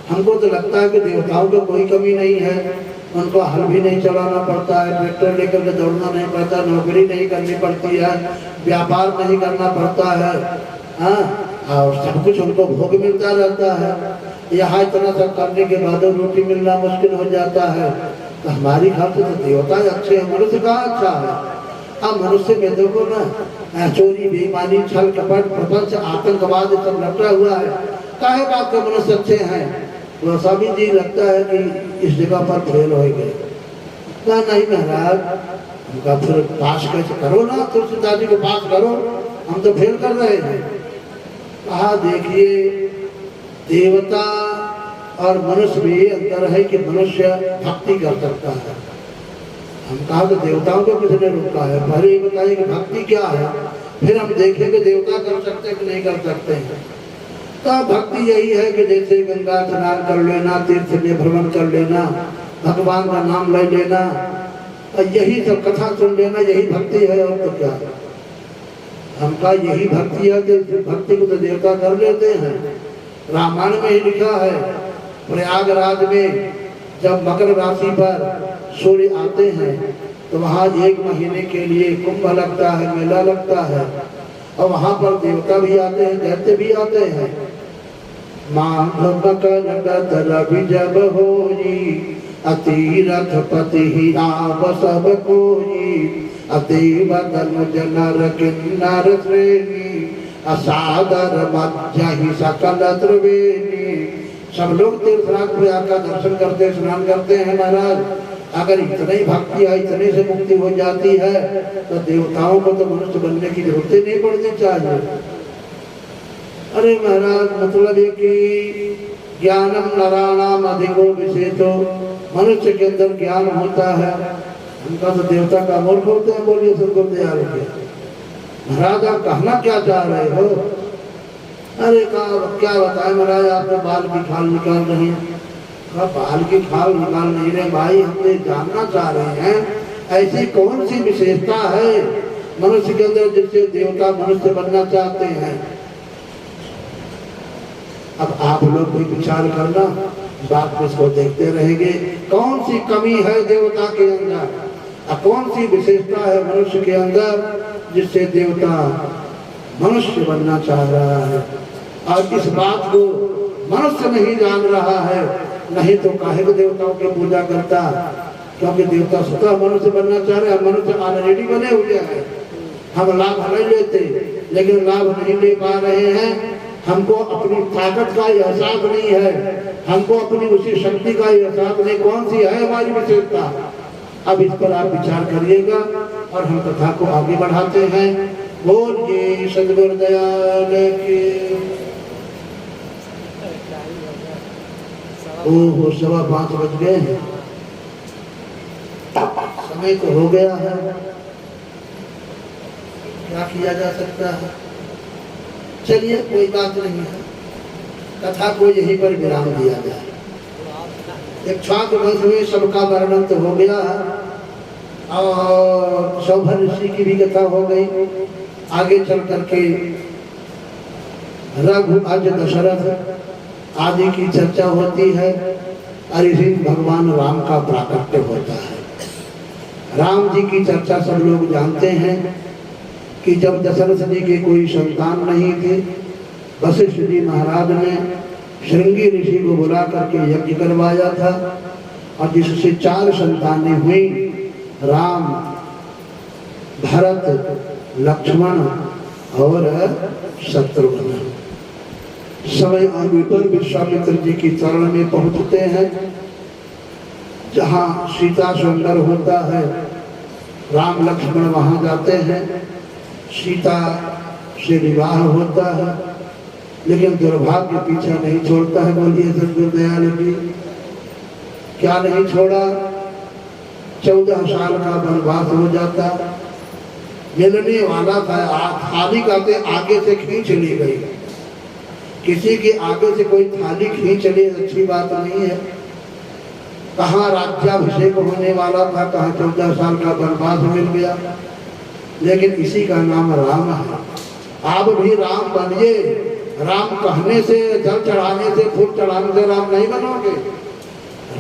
हमको तो लगता है कि देवताओं को कोई कमी नहीं है, उनको हल भी नहीं चलाना पड़ता है, ट्रैक्टर लेकर के दौड़ना नहीं पड़ता, नौकरी नहीं करनी पड़ती है, व्यापार नहीं करना पड़ता है, हाँ, और सब कुछ उनको भोग मिलता रहता है। यहाँ इतना सब करने के बाद रोटी मिलना मुश्किल हो जाता है। तो हमारी घर से तो देवता अच्छे हैं, मनुष्य कहाँ अच्छा है? अब मनुष्य में देखो ना, चोरी बेईमानी छल कपट प्रपंच आतंकवाद सब लपटा हुआ है। काहे बात के मनुष्य अच्छे हैं? तो स्वामी जी लगता है कि इस जगह पर फेल हो गए। नहीं महाराज, उनका फिर पास कैसे करो ना, तुलसीदास जी को पास करो, हम तो फेल कर रहे हैं। कहा देखिए, देवता और मनुष्य में ये अंतर है कि मनुष्य भक्ति कर सकता है। हम कहा तो देवताओं को किसने रोका है? पहले ये बताइए कि भक्ति क्या है, फिर हम देखेंगे देवता कर सकते हैं कि नहीं कर सकते हैं। तो भक्ति यही है कि जैसे गंगा स्नान कर लेना, तीर्थ में भ्रमण कर लेना, भगवान का नाम ले लेना, और यही सब कथा सुन लेना, यही भक्ति है। और तो क्या है? हमका यही भक्ति है कि भक्ति को तो देवता कर लेते हैं। रामायण में ही लिखा है, प्रयागराज में जब मकर राशि पर सूर्य आते हैं तो वहाँ 1 महीने के लिए कुंभ लगता है, मेला लगता है, और वहाँ पर देवता भी आते हैं, दैत्य भी आते हैं। माघ मकर जब होई, अतिरथ पति ही आव सब कोई, अतीव तनुज नर किन्नर श्रेणी, असादर मज्जहि सकल त्रिवेणी। सब लोग तीर्थराज प्रयाग का दर्शन करते, स्नान करते हैं। महाराज अगर इतना ही भक्ति है, इतने से मुक्ति हो जाती है, तो देवताओं को तो मनुष्य बनने की जरूरत ही नहीं पड़नी चाहिए। अरे महाराज, मतलब है कि ज्ञानम नराणाम अधिको विशेषो, मनुष्य के अंदर ज्ञान होता है, उनका तो देवता का मूर्ख होते हैं। बोलिए सबको तैयार हो गया। महाराज आप कहना क्या चाह रहे हो? अरे क्या बताए महाराज, आपने बाल की खाल निकाल रहे हैं। बाल की खाल निकाल नहीं रहे भाई, हमने जानना चाह रहे हैं ऐसी कौन सी विशेषता है मनुष्य के अंदर जिससे देवता मनुष्य बनना चाहते हैं। अब आप लोग भी विचार करना, बात को इसको देखते रहेंगे, कौन सी कमी है देवता के अंदर, कौन सी विशेषता है मनुष्य के अंदर जिससे देवता मनुष्य बनना चाह रहा है। और इस बात को मनुष्य नहीं जान रहा है, नहीं तो काहे को देवताओं की पूजा करता, क्योंकि देवता स्वतः मनुष्य बनना चाह रहे हैं। मनुष्य ऑलरेडी बने हुए हैं, हम लाभ ले लेते, लेकिन लाभ नहीं ले पा रहे हैं। हमको अपनी ताकत का एहसास नहीं है, हमको अपनी उसी शक्ति का एहसास नहीं, कौन सी है हमारी विशेषता। अब इस पर आप विचार करिएगा और हम कथा को आगे बढ़ाते हैं। बोलिए सद्गुरु दयाल की। ओहो 5:15 बज गए हैं, समय तो हो गया है, क्या किया जा सकता है। चलिए कोई बात नहीं है, कथा को यहीं पर विराम दिया जाए। एक छात्र वंश में सबका वर्णन तो हो गया और सौभर ऋषि की भी कथा हो गई। आगे चल करके रघु अज दशरथ आदि की चर्चा होती है और इसी भगवान राम का प्राकट्य होता है। राम जी की चर्चा सब लोग जानते हैं कि जब दशरथ जी के कोई संतान नहीं थे, वशिष्ठ जी महाराज ने श्रृंगी ऋषि को बुला करके यज्ञ करवाया था और जिससे 4 संतानें हुई, राम, भरत, लक्ष्मण और शत्रुघ्न। समय आने पर विश्वामित्र जी की चरण में पहुंचते हैं, जहाँ सीता सुंदर होता है, राम लक्ष्मण वहां जाते हैं, सीता से विवाह होता है, लेकिन दुर्भाग्य पीछा नहीं छोड़ता है। बोलिए सद्गुरु दयाल की। क्या नहीं छोड़ा, 14 साल का वनवास हो जाता। मिलने वाला था, थाली कहते आगे से खींच ली गई। किसी के आगे से कोई थाली खींच ले अच्छी बात नहीं है। कहाँ राज्याभिषेक होने वाला था, कहाँ 14 साल का वनवास मिल गया। लेकिन इसी का नाम राम है। आप भी राम बनिए। राम कहने से, जल चढ़ाने से, फूल चढ़ाने से राम नहीं बनोगे।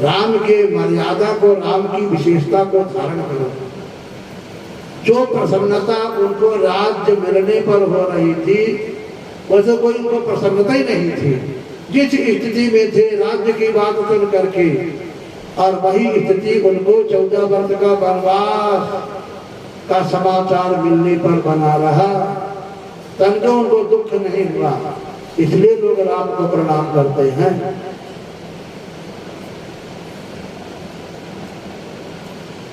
राम के मर्यादा को, राम की विशेषता को धारण करो। जो प्रसन्नता उनको राज्य मिलने पर हो रही थी, वैसे कोई उनको प्रसन्नता ही नहीं थी। जिस स्थिति में थे, राज्य की बात सुन करके, और वही स्थिति उनको 14 वर्ष का वनवास का समाचार मिलने पर बना रहा। तनको उनको दुख नहीं हुआ, इसलिए लोग राम को प्रणाम करते हैं।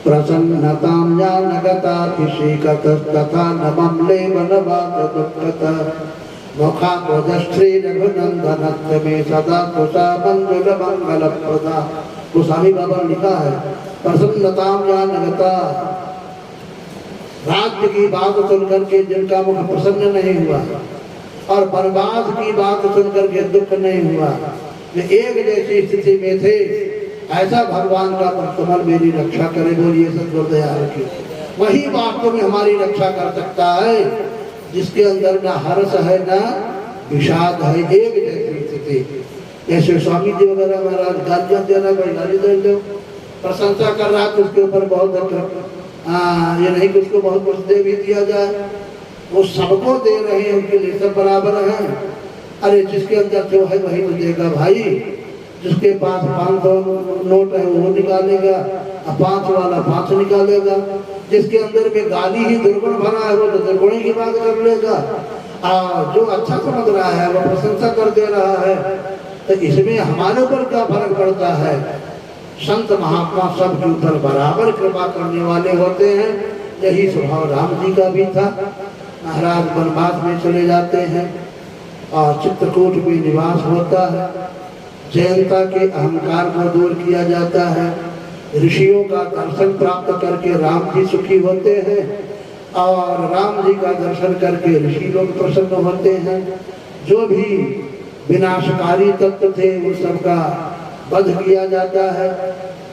प्रसन्नतां जानगताभिषेकतस्तथा नमम्ले वनवासदुःखतः मुखाम्बुजश्री रघुनन्दनत्व में सदा कुशा मंगल मंगलप्रदा। गोस्वामी बाबा ने लिखा है, प्रसन्नतां जानगता, राज्य की बात सुनकर के जिनका मुख प्रसन्न नहीं हुआ और वनवास की बात सुनकर के दुख नहीं हुआ, वे एक जैसी स्थिति में थे। ऐसा भगवान का कमल मेरी रक्षा करे। बोलिए सद्गुरु दयाल की। वही वास्तव में हमारी रक्षा कर सकता है, जिसके अंदर न हर्ष है न विषाद है, एक जैसी स्थिति। जैसे स्वामी जी वगैरह महाराज गालियां देना, कोई गाली दे दो, प्रशंसा कर रहा है तो उसके ऊपर बहुत ये नहीं कि उसको बहुत कुछ दे भी दिया जाए। वो सबको दे रहे हैं, उनके लिए सब बराबर हैं। अरे जिसके अंदर जो है वही तो देगा भाई। जिसके पास 500 नोट है वो निकालेगा, 5 वाला 5 निकालेगा। जिसके अंदर में गाली ही दुर्गुण भरा है वो तो दुर्गुण की बात कर लेगा। जो अच्छा समझ रहा है वो प्रशंसा कर दे रहा है। तो इसमें हमारे ऊपर क्या फर्क पड़ता है। संत महात्मा सबके ऊपर बराबर कृपा करने वाले होते हैं। यही स्वभाव राम जी का भी था। महाराज वनवास में चले जाते हैं और चित्रकूट में निवास होता है। जयंता के अहंकार को दूर किया जाता है। ऋषियों का दर्शन प्राप्त करके राम जी सुखी होते हैं और राम जी का दर्शन करके ऋषि लोग प्रसन्न होते हैं। जो भी विनाशकारी तत्व थे उन सबका वध किया जाता है।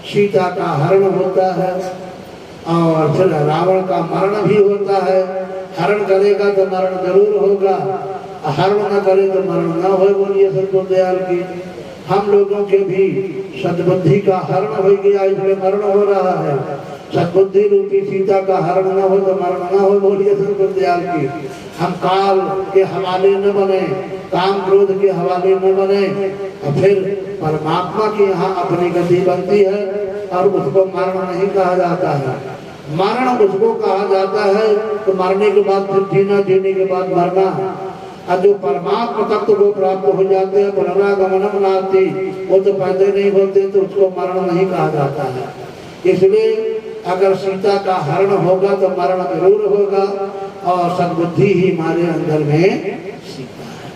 सीता का हरण होता है और फिर रावण का मरण भी होता है। हरण करेगा तो मरण जरूर होगा, हरण न करे तो मरण न हो। बोलिए सद्गुरु दयाल की। हम लोगों के भी सद्बुद्धि का हरण हो गया, इसलिए मरण हो रहा है। सद्बुद्धि रूपी सीता का हरण न हो तो मरण न हो। बोलिए सद्गुरु दयाल की। हम काल के हवाले न बने, काम क्रोध के हवाले न बने, और फिर परमात्मा की यहाँ अपनी गति बनती है और उसको मरण नहीं कहा जाता है। मरण उसको कहा जाता है तो मरने के बाद फिर जीना, जीने के बाद मरना। और जो परमात्मा तत्व को प्राप्त हो जाते हैं पुनरागमनम नास्ति, वो तो पैदा नहीं होते तो उसको मरण नहीं कहा जाता है। इसलिए अगर सीता का हरण होगा तो मरण जरूर होगा, और सद्बुद्धि ही हमारे अंदर में सीता है।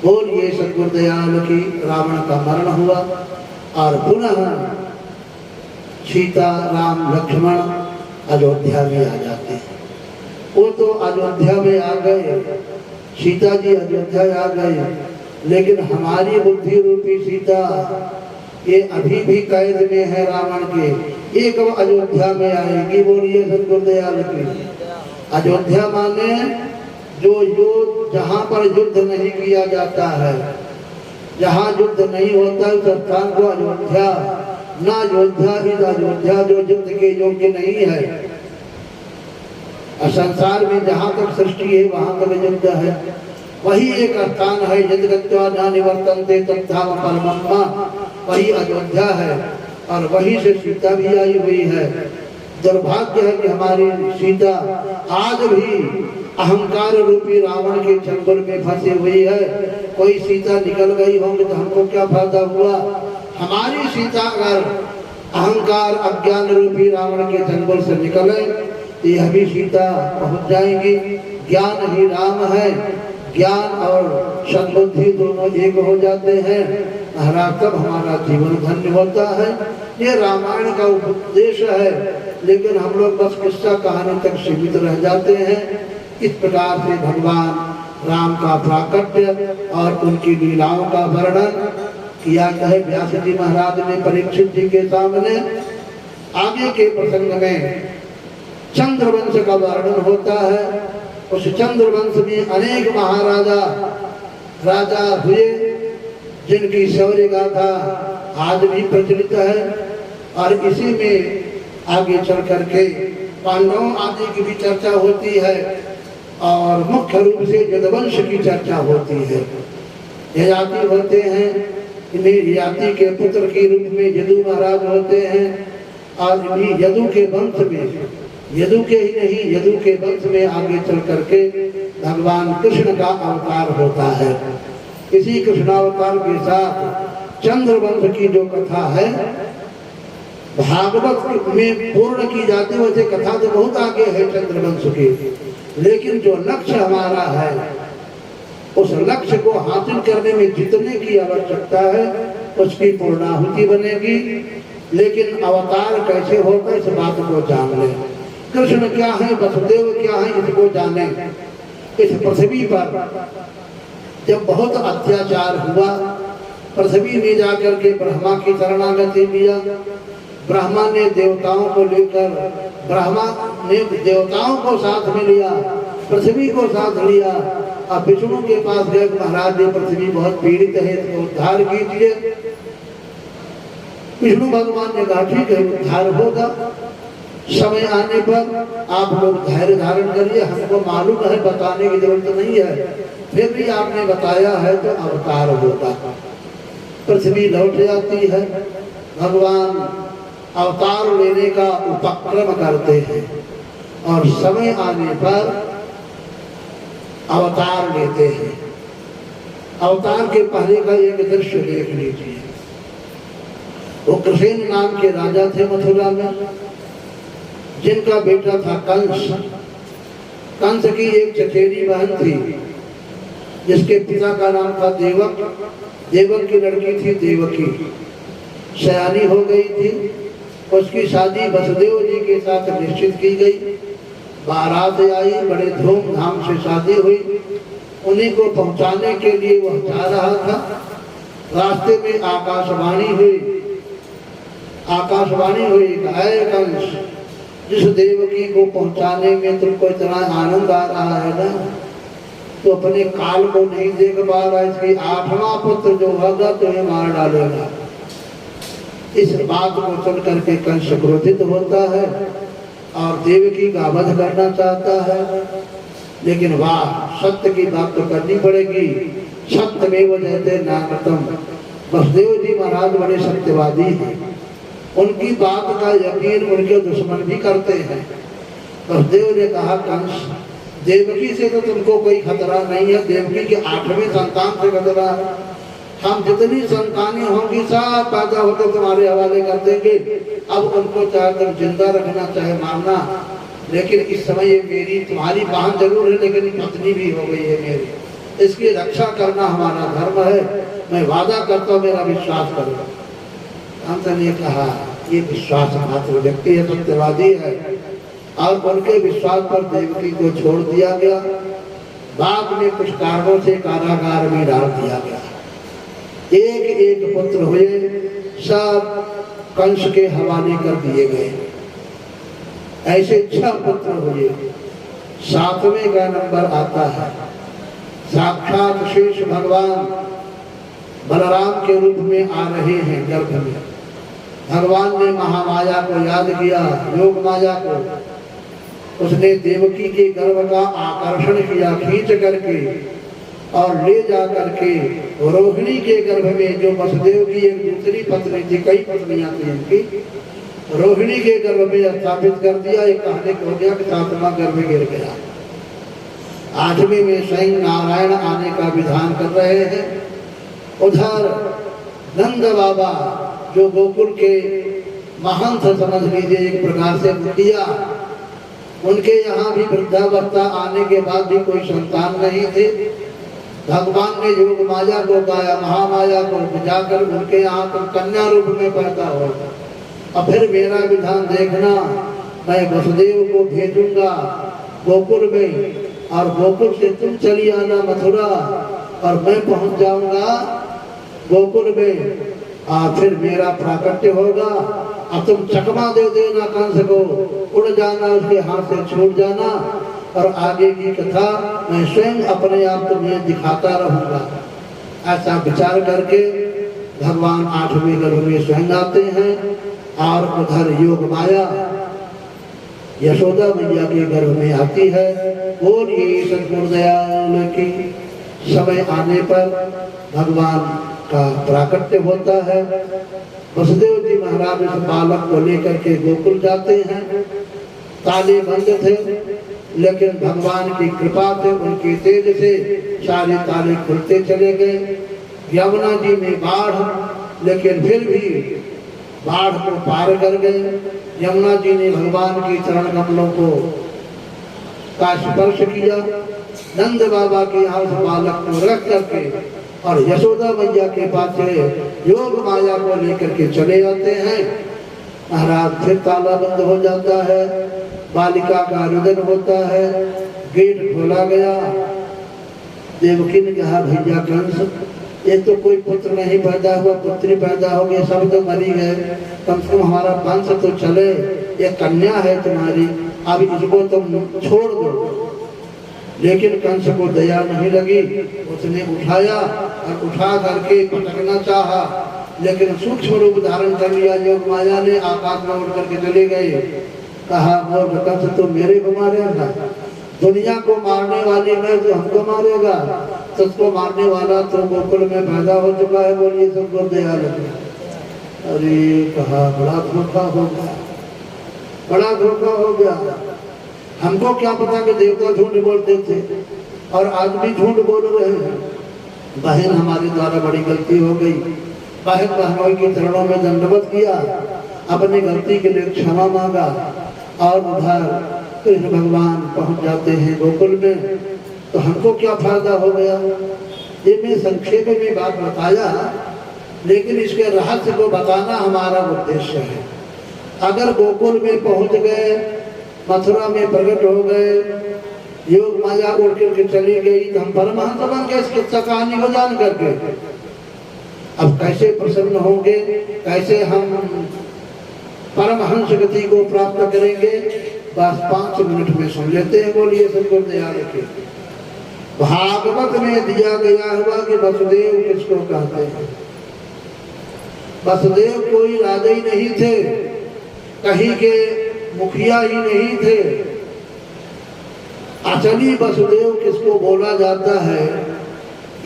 बोलिए सद्गुरुदयाल की। रावण का मरण हुआ और पुनः सीता राम लक्ष्मण अयोध्या में आ जाते हैं। वो तो अयोध्या में आ गए, सीता जी अयोध्या आ गए, लेकिन हमारी बुद्धि रूपी सीता ये अभी भी कैद में है रावण के। ये कब अयोध्या में आएगी? बोलिए सद्गुरुदयाल की। अयोध्या माने जो युद्ध, जहाँ पर युद्ध नहीं किया जाता है, जहाँ युद्ध नहीं होता उस स्थान को अयोध्या, ना अयोध्या ही अयोध्या जो युद्ध के योग्य नहीं है। संसार में जहाँ तक सृष्टि है वहाँ तक युद्ध है, वही एक स्थान है। यदि गत्वा न निवर्तन्ते तद्धाम परमम्मा, वही अयोध्या है और वहीं से सीता भी आई हुई है। दुर्भाग्य है कि हमारी सीता आज भी अहंकार रूपी रावण के चंगुल में फंसी हुई है। कोई सीता निकल गई होंगी तो हमको क्या फायदा हुआ? हमारी सीता अगर अहंकार अज्ञान रूपी रावण के चंगुल से निकले तो यह भी सीता पहुंच जाएंगी। ज्ञान ही राम है, ज्ञान और सद्बुद्धि दोनों एक हो जाते हैं, महाराज तब हमारा जीवन धन्य होता है। ये रामायण का उपदेश है, लेकिन हम लोग बस किस्सा कहानी तक सीमित रह जाते हैं। इस प्रकार से भगवान राम का प्राकट्य और उनकी लीलाओं का वर्णन किया है व्यास जी महाराज ने परीक्षित जी के सामने। आगे के प्रसंग में चंद्रवंश का वर्णन होता है। उस चंद्रवंश में अनेक महाराजा राजा हुए, जिनकी शौर्य गाथा आज भी प्रचलित है। और इसी में आगे चल करके पांडवों आदि की भी चर्चा होती है, और मुख्य रूप से यदुवंश की चर्चा होती है। ययाति होते हैं, इन्हीं ययाति के पुत्र के रूप में यदु महाराज होते हैं, और इन्हीं यदु के वंश में, यदु के ही नहीं यदु के वंश में आगे चल करके भगवान कृष्ण का अवतार होता है। इसी कृष्णावतार के साथ चंद्रवंश की जो कथा है भागवत में पूर्ण की जाती है। वैसे कथा तो बहुत आगे है चंद्रवंश की, लेकिन जो लक्ष्य हमारा है उस लक्ष्य को हासिल करने में जितने की आवश्यकता है उसकी पूर्णाहुति बनेगी। लेकिन अवतार कैसे होगा इस बात को जान ले। कृष्ण क्या है, वसुदेव क्या है, इसको जाने। इस पृथ्वी पर जब बहुत अत्याचार हुआ, पृथ्वी में जाकर के ब्रह्मा की शरणागति लिया। ब्रह्मा ने देवताओं को लेकर, ब्रह्मा ने देवताओं को साथ में लिया, पृथ्वी को साथ लिया। अब विष्णु के पास गए, महाराज ये पृथ्वी बहुत पीड़ित है, इसको उद्धार कीजिए। विष्णु भगवान ने कहा ठीक है उद्धार होगा, समय आने पर आप लोग धैर्य धारण करिए, हमको मालूम है, बताने की जरूरत नहीं है, फिर भी आपने बताया है तो अवतार होगा। पृथ्वी लौट जाती है, भगवान अवतार लेने का उपक्रम करते हैं और समय आने पर अवतार लेते हैं। अवतार के पहले का एक दृश्य देख लीजिए। वो कृष्ण नाम के राजा थे मथुरा में, जिनका बेटा था कंस। कंस की एक चचेरी बहन थी जिसके पिता का नाम था देवक। देवक की लड़की थी देवकी, सयानी हो गई थी। उसकी शादी वसुदेव जी के साथ निश्चित की गई। बारात आई, बड़े धूमधाम से शादी हुई। उन्हीं को पहुंचाने के लिए वह जा रहा था। रास्ते में आकाशवाणी हुई। आकाशवाणी हुई, ऐ कंस, जिस देवकी को पहुंचाने में तुमको इतना आनंद आ रहा है ना, तो अपने काल को नहीं देख पा रहा, इसकी 8वां पुत्र जो होगा तुम्हें मार डालेगा। इस बात को सुन करके कंस क्रोधित होता है और देवकी का वध करना चाहता है। लेकिन वाह, सत्य की बात तो करनी पड़ेगी। सत्यमेव जयते नानृतम्। वसुदेव जी महाराज बड़े सत्यवादी हैं। उनकी बात का यकीन उनके दुश्मन भी करते हैं। वसुदेव ने कहा कंस, देवकी से तो तुमको कोई खतरा नहीं है, देवकी के 8वें संतान से खतरा है। हम जितनी संतानें होंगी सब पैदा होकर तुम्हारे हवाले कर देंगे। अब उनको चाहे तुम जिंदा रखना चाहे मारना, लेकिन इस समय ये मेरी तुम्हारी बहन जरूर है लेकिन पत्नी भी हो गई है मेरी, इसकी रक्षा करना हमारा धर्म है। मैं वादा करता हूँ मेरा विश्वास करो। अंत ने कहा ये विश्वास मात्र व्यक्ति है, सत्यवादी है, और उनके विश्वास पर देवकी को छोड़ दिया गया। बाद में कुछ कारणों से कारागार में डाल दिया गया। एक एक पुत्र हुए, सब कंस के हवाले कर दिए गए। ऐसे 6 पुत्र हुए। 7वें का नंबर आता है, साक्षात शेष भगवान बलराम के रूप में आ रहे हैं गर्भ में। भगवान ने महामाया को याद किया, योग माया को। उसने देवकी के गर्भ का आकर्षण किया खींच करके, और ले जा करके रोहिणी के गर्भ में, जो वसुदेव की एक दूसरी पत्नी थी, कई पत्नियां थी इनकी, रोहिणी के गर्भ में स्थापित कर दिया। एक कहने को हो गया कि 7वां गर्भ गिर गया। 8वें में स्वयं नारायण आने का विधान कर रहे हैं। उधर नंद बाबा जो गोकुल के महंत समझ लीजिए एक प्रकार से मुखिया, उनके यहाँ भी वृद्धावस्था आने के बाद भी कोई संतान नहीं थे। भगवान ने योग माया को गाया, महामाया को बुझाकर उनके यहाँ तुम कन्या रूप में पैदा हो। और फिर मेरा विधान देखना, मैं वसुदेव को भेजूंगा गोकुल में, और गोकुल से तुम चली आना मथुरा, और मैं पहुंच जाऊंगा गोकुल में, और फिर मेरा प्राकट्य होगा। अब तुम चकमा दे देना कंस को, उड़ जाना, उसके हाथ से छूट जाना, और आगे की कथा मैं स्वयं अपने आप तुम्हें दिखाता रहूंगा। ऐसा विचार करके भगवान 8वें गर्भ में स्वयं आते हैं। और उधर योग माया यशोदा मैया के गर्भ में आती है। और ये सद्गुरु दयाल की समय आने पर भगवान का प्राकट्य होता है। वसुदेव जी महाराज इस बालक को लेकर के गोकुल जाते हैं। ताले बंद थे, लेकिन भगवान की कृपा से, उनके तेज से सारे ताले खुलते चले गए। यमुना जी में बाढ़, लेकिन फिर भी बाढ़ को पार कर गए। यमुना जी ने भगवान के चरण कमलों को का स्पर्श किया। नंद बाबा के यहाँ उस बालक को रख करके और यशोदा मैया के पास से योग माया को लेकर के चले जाते हैं। महाराज फिर ताला बंद हो जाता है, बालिका का रुदन होता है, गेट खोला गया। देवकी ने कहा भैया कंस, ये तो कोई पुत्र नहीं पैदा हुआ, पुत्री पैदा हो गई, सब तो मरी गए, कम से कम हमारा वंश तो चले। ये कन्या है तुम्हारी, अब इसको तुम छोड़ दो। लेकिन कंस को दया नहीं लगी, उसने उठाया और उठा करके पटकना चाहा, लेकिन सूक्ष्म रूप धारण कर लिया। योग माया ने आकाश में उड़ करके चले गए। कहा मोर कंस तो मेरे को मारेगा, दुनिया को मारने वाली मैं तो हमको मारेगा, तुझको मारने वाला तो गोकुल में पैदा हो चुका है, बोलिए सबको दया लगे। अरे कहा बड़ा धोखा हो गया, बड़ा धोखा हो गया। हमको क्या पता कि देवता झूठ बोलते थे और आज भी झूठ बोल रहे हैं। बहन हमारे द्वारा बड़ी गलती हो गई। बहन बहनोई के चरणों में दंडवत किया, अपनी गलती के लिए क्षमा मांगा, और उधर कृष्ण भगवान पहुंच जाते हैं गोकुल में। तो हमको क्या फायदा हो गया, ये मैं संक्षेप में बात बताया, लेकिन इसके रहस्य को बताना हमारा उद्देश्य है। अगर गोकुल में पहुंच गए, मथुरा में प्रकट हो गए, योग माया उड़ करके चली गई, तो हम परमहंस बन गए इस किस्सा कहानी को जान करके। अब कैसे प्रसन्न होंगे, कैसे हम परमहंस गति को प्राप्त करेंगे, बस 5 मिनट में सुन लेते हैं। बोलिए सद्गुरु दयाल की। भागवत में दिया गया हुआ कि वसुदेव किसको कहते हैं। वसुदेव कोई राजा ही नहीं थे, कहीं के मुखिया ही नहीं थे। असली वसुदेव किसको बोला जाता है,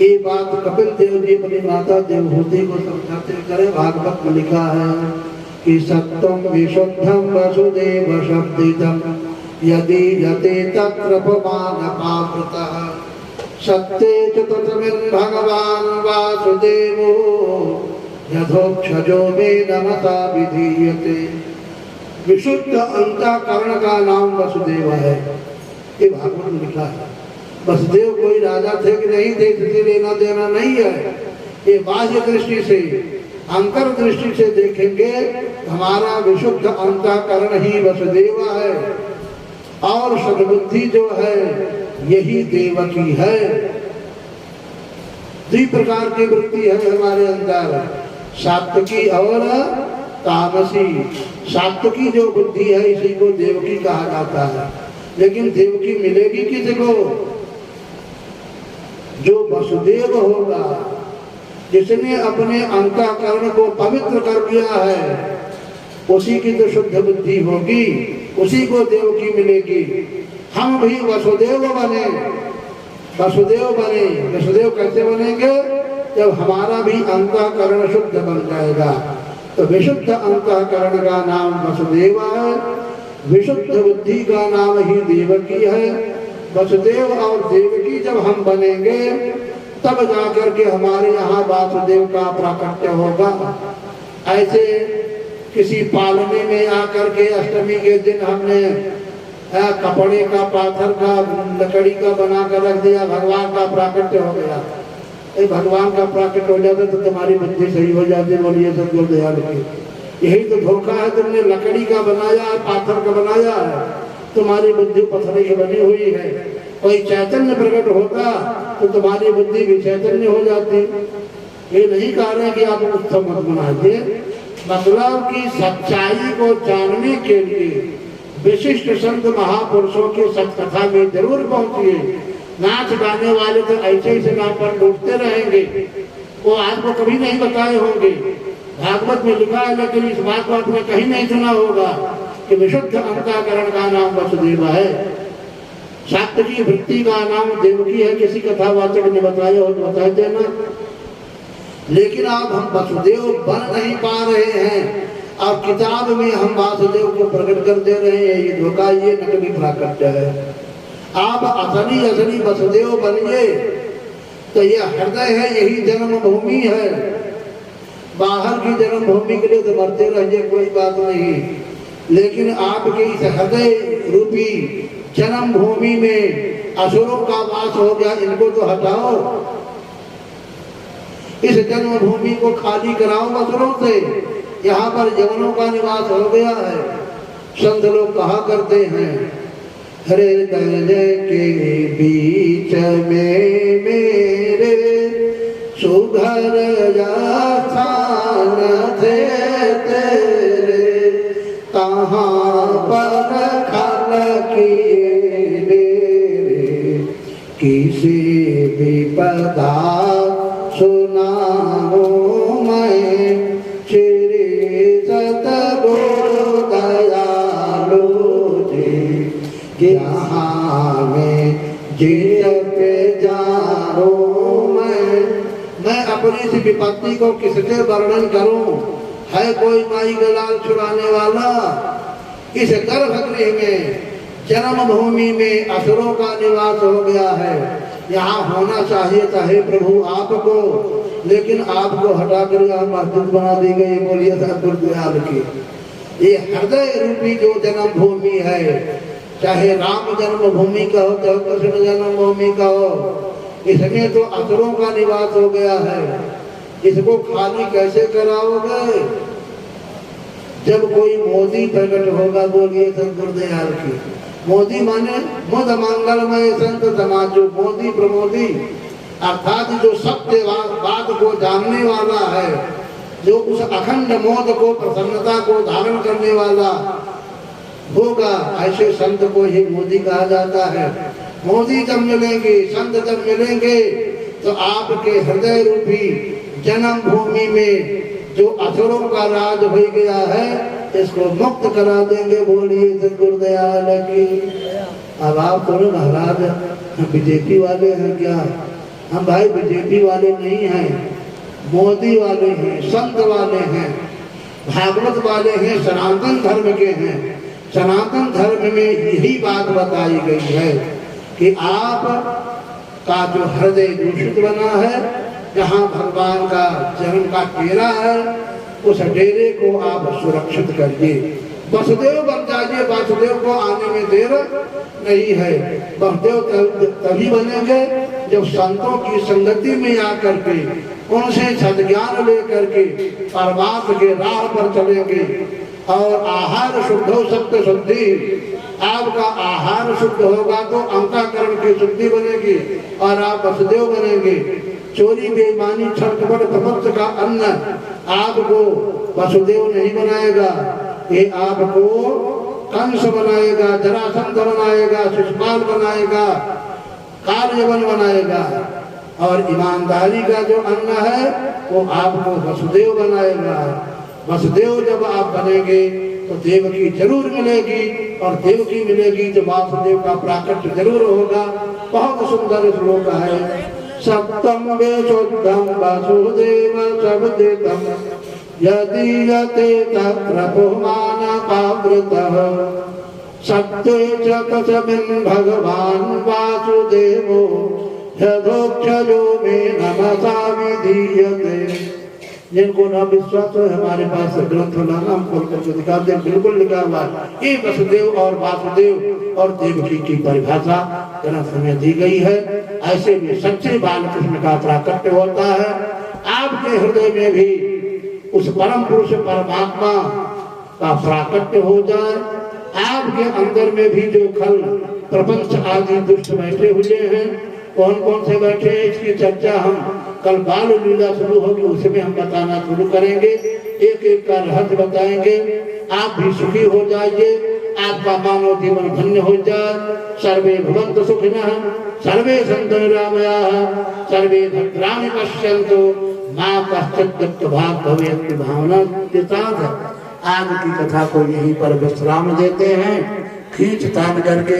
ये बात कपिल देव जी अपनी माता देवहूति को समझाते करें। भागवत में लिखा है कि सत्यम विशुद्धम वसुदेव शब्दितम यदि यते तत्र पमानपावृतः सत्ये च ततमिन् भगवान् वासुदेवो यथोक्षजो मे नमता विधीयते। विशुद्ध अंतःकरण का नाम वसुदेव है, ये भागवत में लिखा है। वसुदेव कोई राजा थे कि नहीं थे, किसी लेना देना नहीं है। ये बाह्य दृष्टि से, अंतर्दृष्टि से देखेंगे हमारा विशुद्ध अंतःकरण ही वसुदेव है और सद्बुद्धि जो है यही देवकी है। दो प्रकार की वृत्ति है हमारे अंदर, सात्विकी और तामसी। सात्विकी जो बुद्धि है इसी को देवकी कहा जाता है। लेकिन देवकी मिलेगी किसको? जो वसुदेव होगा, जिसने अपने अंतःकरण को पवित्र कर लिया है, उसी की तो शुद्ध बुद्धि होगी, उसी को देवकी मिलेगी। हम भी वसुदेव बने। वसुदेव बने, वसुदेव कैसे बनेंगे? जब हमारा भी अंतःकरण शुद्ध बन जाएगा। तो विशुद्ध अंतःकरण का नाम वसुदेव है, विशुद्ध बुद्धि का नाम ही देवकी है। वसुदेव और देवकी जब हम बनेंगे तब जाकर के हमारे यहाँ वासुदेव का प्राकट्य होगा। ऐसे किसी पालने में आकर के अष्टमी के दिन हमने कपड़े का, पाथर का, लकड़ी का बना कर रख दिया, भगवान का प्राकट्य हो गया। भगवान का प्राकट्य हो जाता तो तुम्हारी बुद्धि सही हो जाती। बोलिए सदगुरु दयाल की। यही तो धोखा है, तुमने लकड़ी का बनाया है, पाथर का बनाया है, तुम्हारी बुद्धि पत्थर की बनी हुई है। कोई चैतन्य प्रकट होता तो तुम्हारी बुद्धि भी चैतन्य हो जाती। ये नहीं कह रहे कि आप उत्सव मत मनाइए, मतलब कि सच्चाई को जानने के लिए विशिष्ट संत महापुरुषों की सत्कथा में जरूर पहुंचिए। नाच गाने वाले तो ऐसे ही नाम पर लूटते रहेंगे, वो आपको कभी नहीं बताए होंगे। भागवत में लिखा है, लेकिन इस बात को आपने कहीं नहीं सुना होगा कि विशुद्ध अंतःकरण का नाम वसुदेव है, सात्विकी वृत्ति का नाम देवकी है। किसी कथावाचक ने बताया हो तो बता देना। लेकिन अब हम वसुदेव बन नहीं पा रहे हैं और किताब में हम वासुदेव को प्रकट कर दे रहे हैं। ये धोखा, ये नकली प्राकट्य है। आप असली असली वसुदेव बनिए तो ये हृदय है, यही जन्मभूमि है। बाहर की जन्मभूमि के लिए तो मरते रहिए, कोई बात नहीं, लेकिन आपके इस हृदय रूपी जन्मभूमि में असुरों का वास हो गया, इनको तो हटाओ। इस जन्मभूमि को खाली कराओ असुरों से। यहाँ पर यवनों का निवास हो गया है। संत लोग कहा करते हैं, हृदय के बीच में मेरे सुघर स्थान थे तेरे, कहाँ पर खल किए मेरे, किसी विपदा सुनाऊं मैं, श्री सतगुरु दयालु जी, यहाँ में जिस पे जाऊं मैं अपनी सी विपत्ति को किससे वर्णन करूं? है कोई माई गलाल छुड़ाने वाला? इस गर्भगृह में, जन्मभूमि में असुरों का निवास हो गया है। यहाँ होना चाहिए था हे प्रभु आपको, लेकिन आपको हटाकर यहाँ मस्जिद बना दी गई। बोलिए सतगुरु दयाल की। ये हृदय रूपी जो जन्मभूमि है, चाहे राम जन्मभूमि का हो, चाहे कृष्ण जन्मभूमि का हो, इसमें तो असुरों का निवास हो गया है। इसको खाली कैसे कराओगे? जब कोई मोदी प्रकट होगा। बोलिए सतगुरु दयाल की। मोदी माने मुद मंगलमय संत समाजो, मोदी प्रमोदी, अर्थात जो सत्यवाद को जानने वाला है, जो उस अखंड मोद को, प्रसन्नता को धारण करने वाला होगा, ऐसे संत को ही मोदी कहा जाता है। मोदी जब मिलेंगे, संत जब मिलेंगे, तो आपके हृदय रूपी जन्मभूमि में जो असुरों का राज हो गया है, इसको मुक्त करा देंगे। बोलिए सतगुरु दयाल की। अब आप बोलो महाराज हम बीजेपी वाले हैं क्या? हम भाई बीजेपी वाले नहीं हैं, मोदी वाले हैं, संत वाले हैं, भागवत वाले हैं, सनातन धर्म के हैं। सनातन धर्म में यही बात बताई गई है कि आप का जो हृदय दूषित बना है, जहाँ भगवान का जन्म का डेरा है, उस डेरे को आप सुरक्षित करिए, वसुदेव बन जाइए। वासुदेव को आने में देर नहीं है। वसुदेव तभी बनेंगे जब संतों की संगति में आकर के उनसे सद्ज्ञान लेकर के परमात्मा के राह पर चलेंगे। और आहार शुद्ध हो, सत्य शुद्धि, आपका आहार शुद्ध होगा तो अंतःकरण की शुद्धि बनेगी और आप वसुदेव बनेंगे। चोरी बेईमानी छटपट प्रपंच का अन्न आपको वसुदेव नहीं बनाएगा, ये आपको कंस बनाएगा, जरासंध बनाएगा, शिशुपाल बनाएगा, कार्यवन बनाएगा। और ईमानदारी का जो अन्न है वो आपको वसुदेव बनाएगा। वसुदेव जब आप बनेंगे तो देवकी जरूर मिलेगी, और देवकी मिलेगी तो वासुदेव का प्राकट्य जरूर होगा। बहुत सुंदर श्लोक है। सप्तम वे शुद्धम वासुदेव शब्दितम यदीयते तत्र पुमान पावृतः सत्ये च तस्मिन् भगवान् वासुदेवो यथोक्षयो मे नमसा विधीयते। जिनको न विश्वास है, हमारे पास ग्रंथ लाना, हम खोल करके दिखा दे, बिल्कुल लिखा हुआ है। ये वसुदेव और वासुदेव और देवकी की परिभाषा ग्रंथ में दी गई है। ऐसे में सच्चे बालकृष्ण का प्राकट्य होता है। आपके हृदय में भी उस परम पुरुष परमात्मा का प्राकट्य हो जाए। आपके अंदर में भी जो खल प्रपंच आदि दुष्ट बैठे हुए हैं, कौन कौन से बैठे हैं, इसकी चर्चा हम कल बाल लीला शुरू होगी, उसमें हम बताना शुरू करेंगे। एक एक का रहस्य बताएंगे। आप भी सुखी हो जाइए, आपका मानव जीवन धन्य हो जाए। सर्वे भवन्तु सुखिनः, सर्वे सन्तु निरामयाः, सर्वे भद्राणि पश्यन्तु, मा कश्चित् दुःखभाग् भवेत्। भावना के साथ आज की कथा को यहीं पर विश्राम देते हैं। खींच तान करके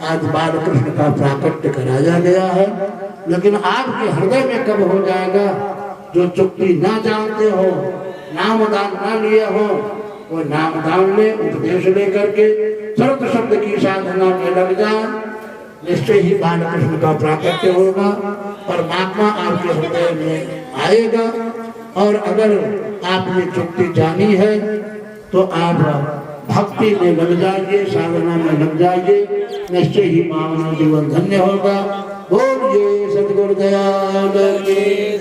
आज बालकृष्ण का प्राकट्य कराया गया है। लेकिन आपके हृदय में कब हो जाएगा, जो चुप्पी ना जानते हो, नामदान ना लिए हो, वो नामदान ले, उपदेश लेकर के सर्व शब्द की साधना में लग जाए, निश्चय ही बालकृष्ण का प्राकट्य होगा, परमात्मा आपके हृदय में आएगा। और अगर आपने चुप्पी जानी है तो आप भक्ति में लग जाइए, साधना में लग जाइए, निश्चय ही मानव जीवन धन्य होगा। बोलिए सद्गुरु दयाल की।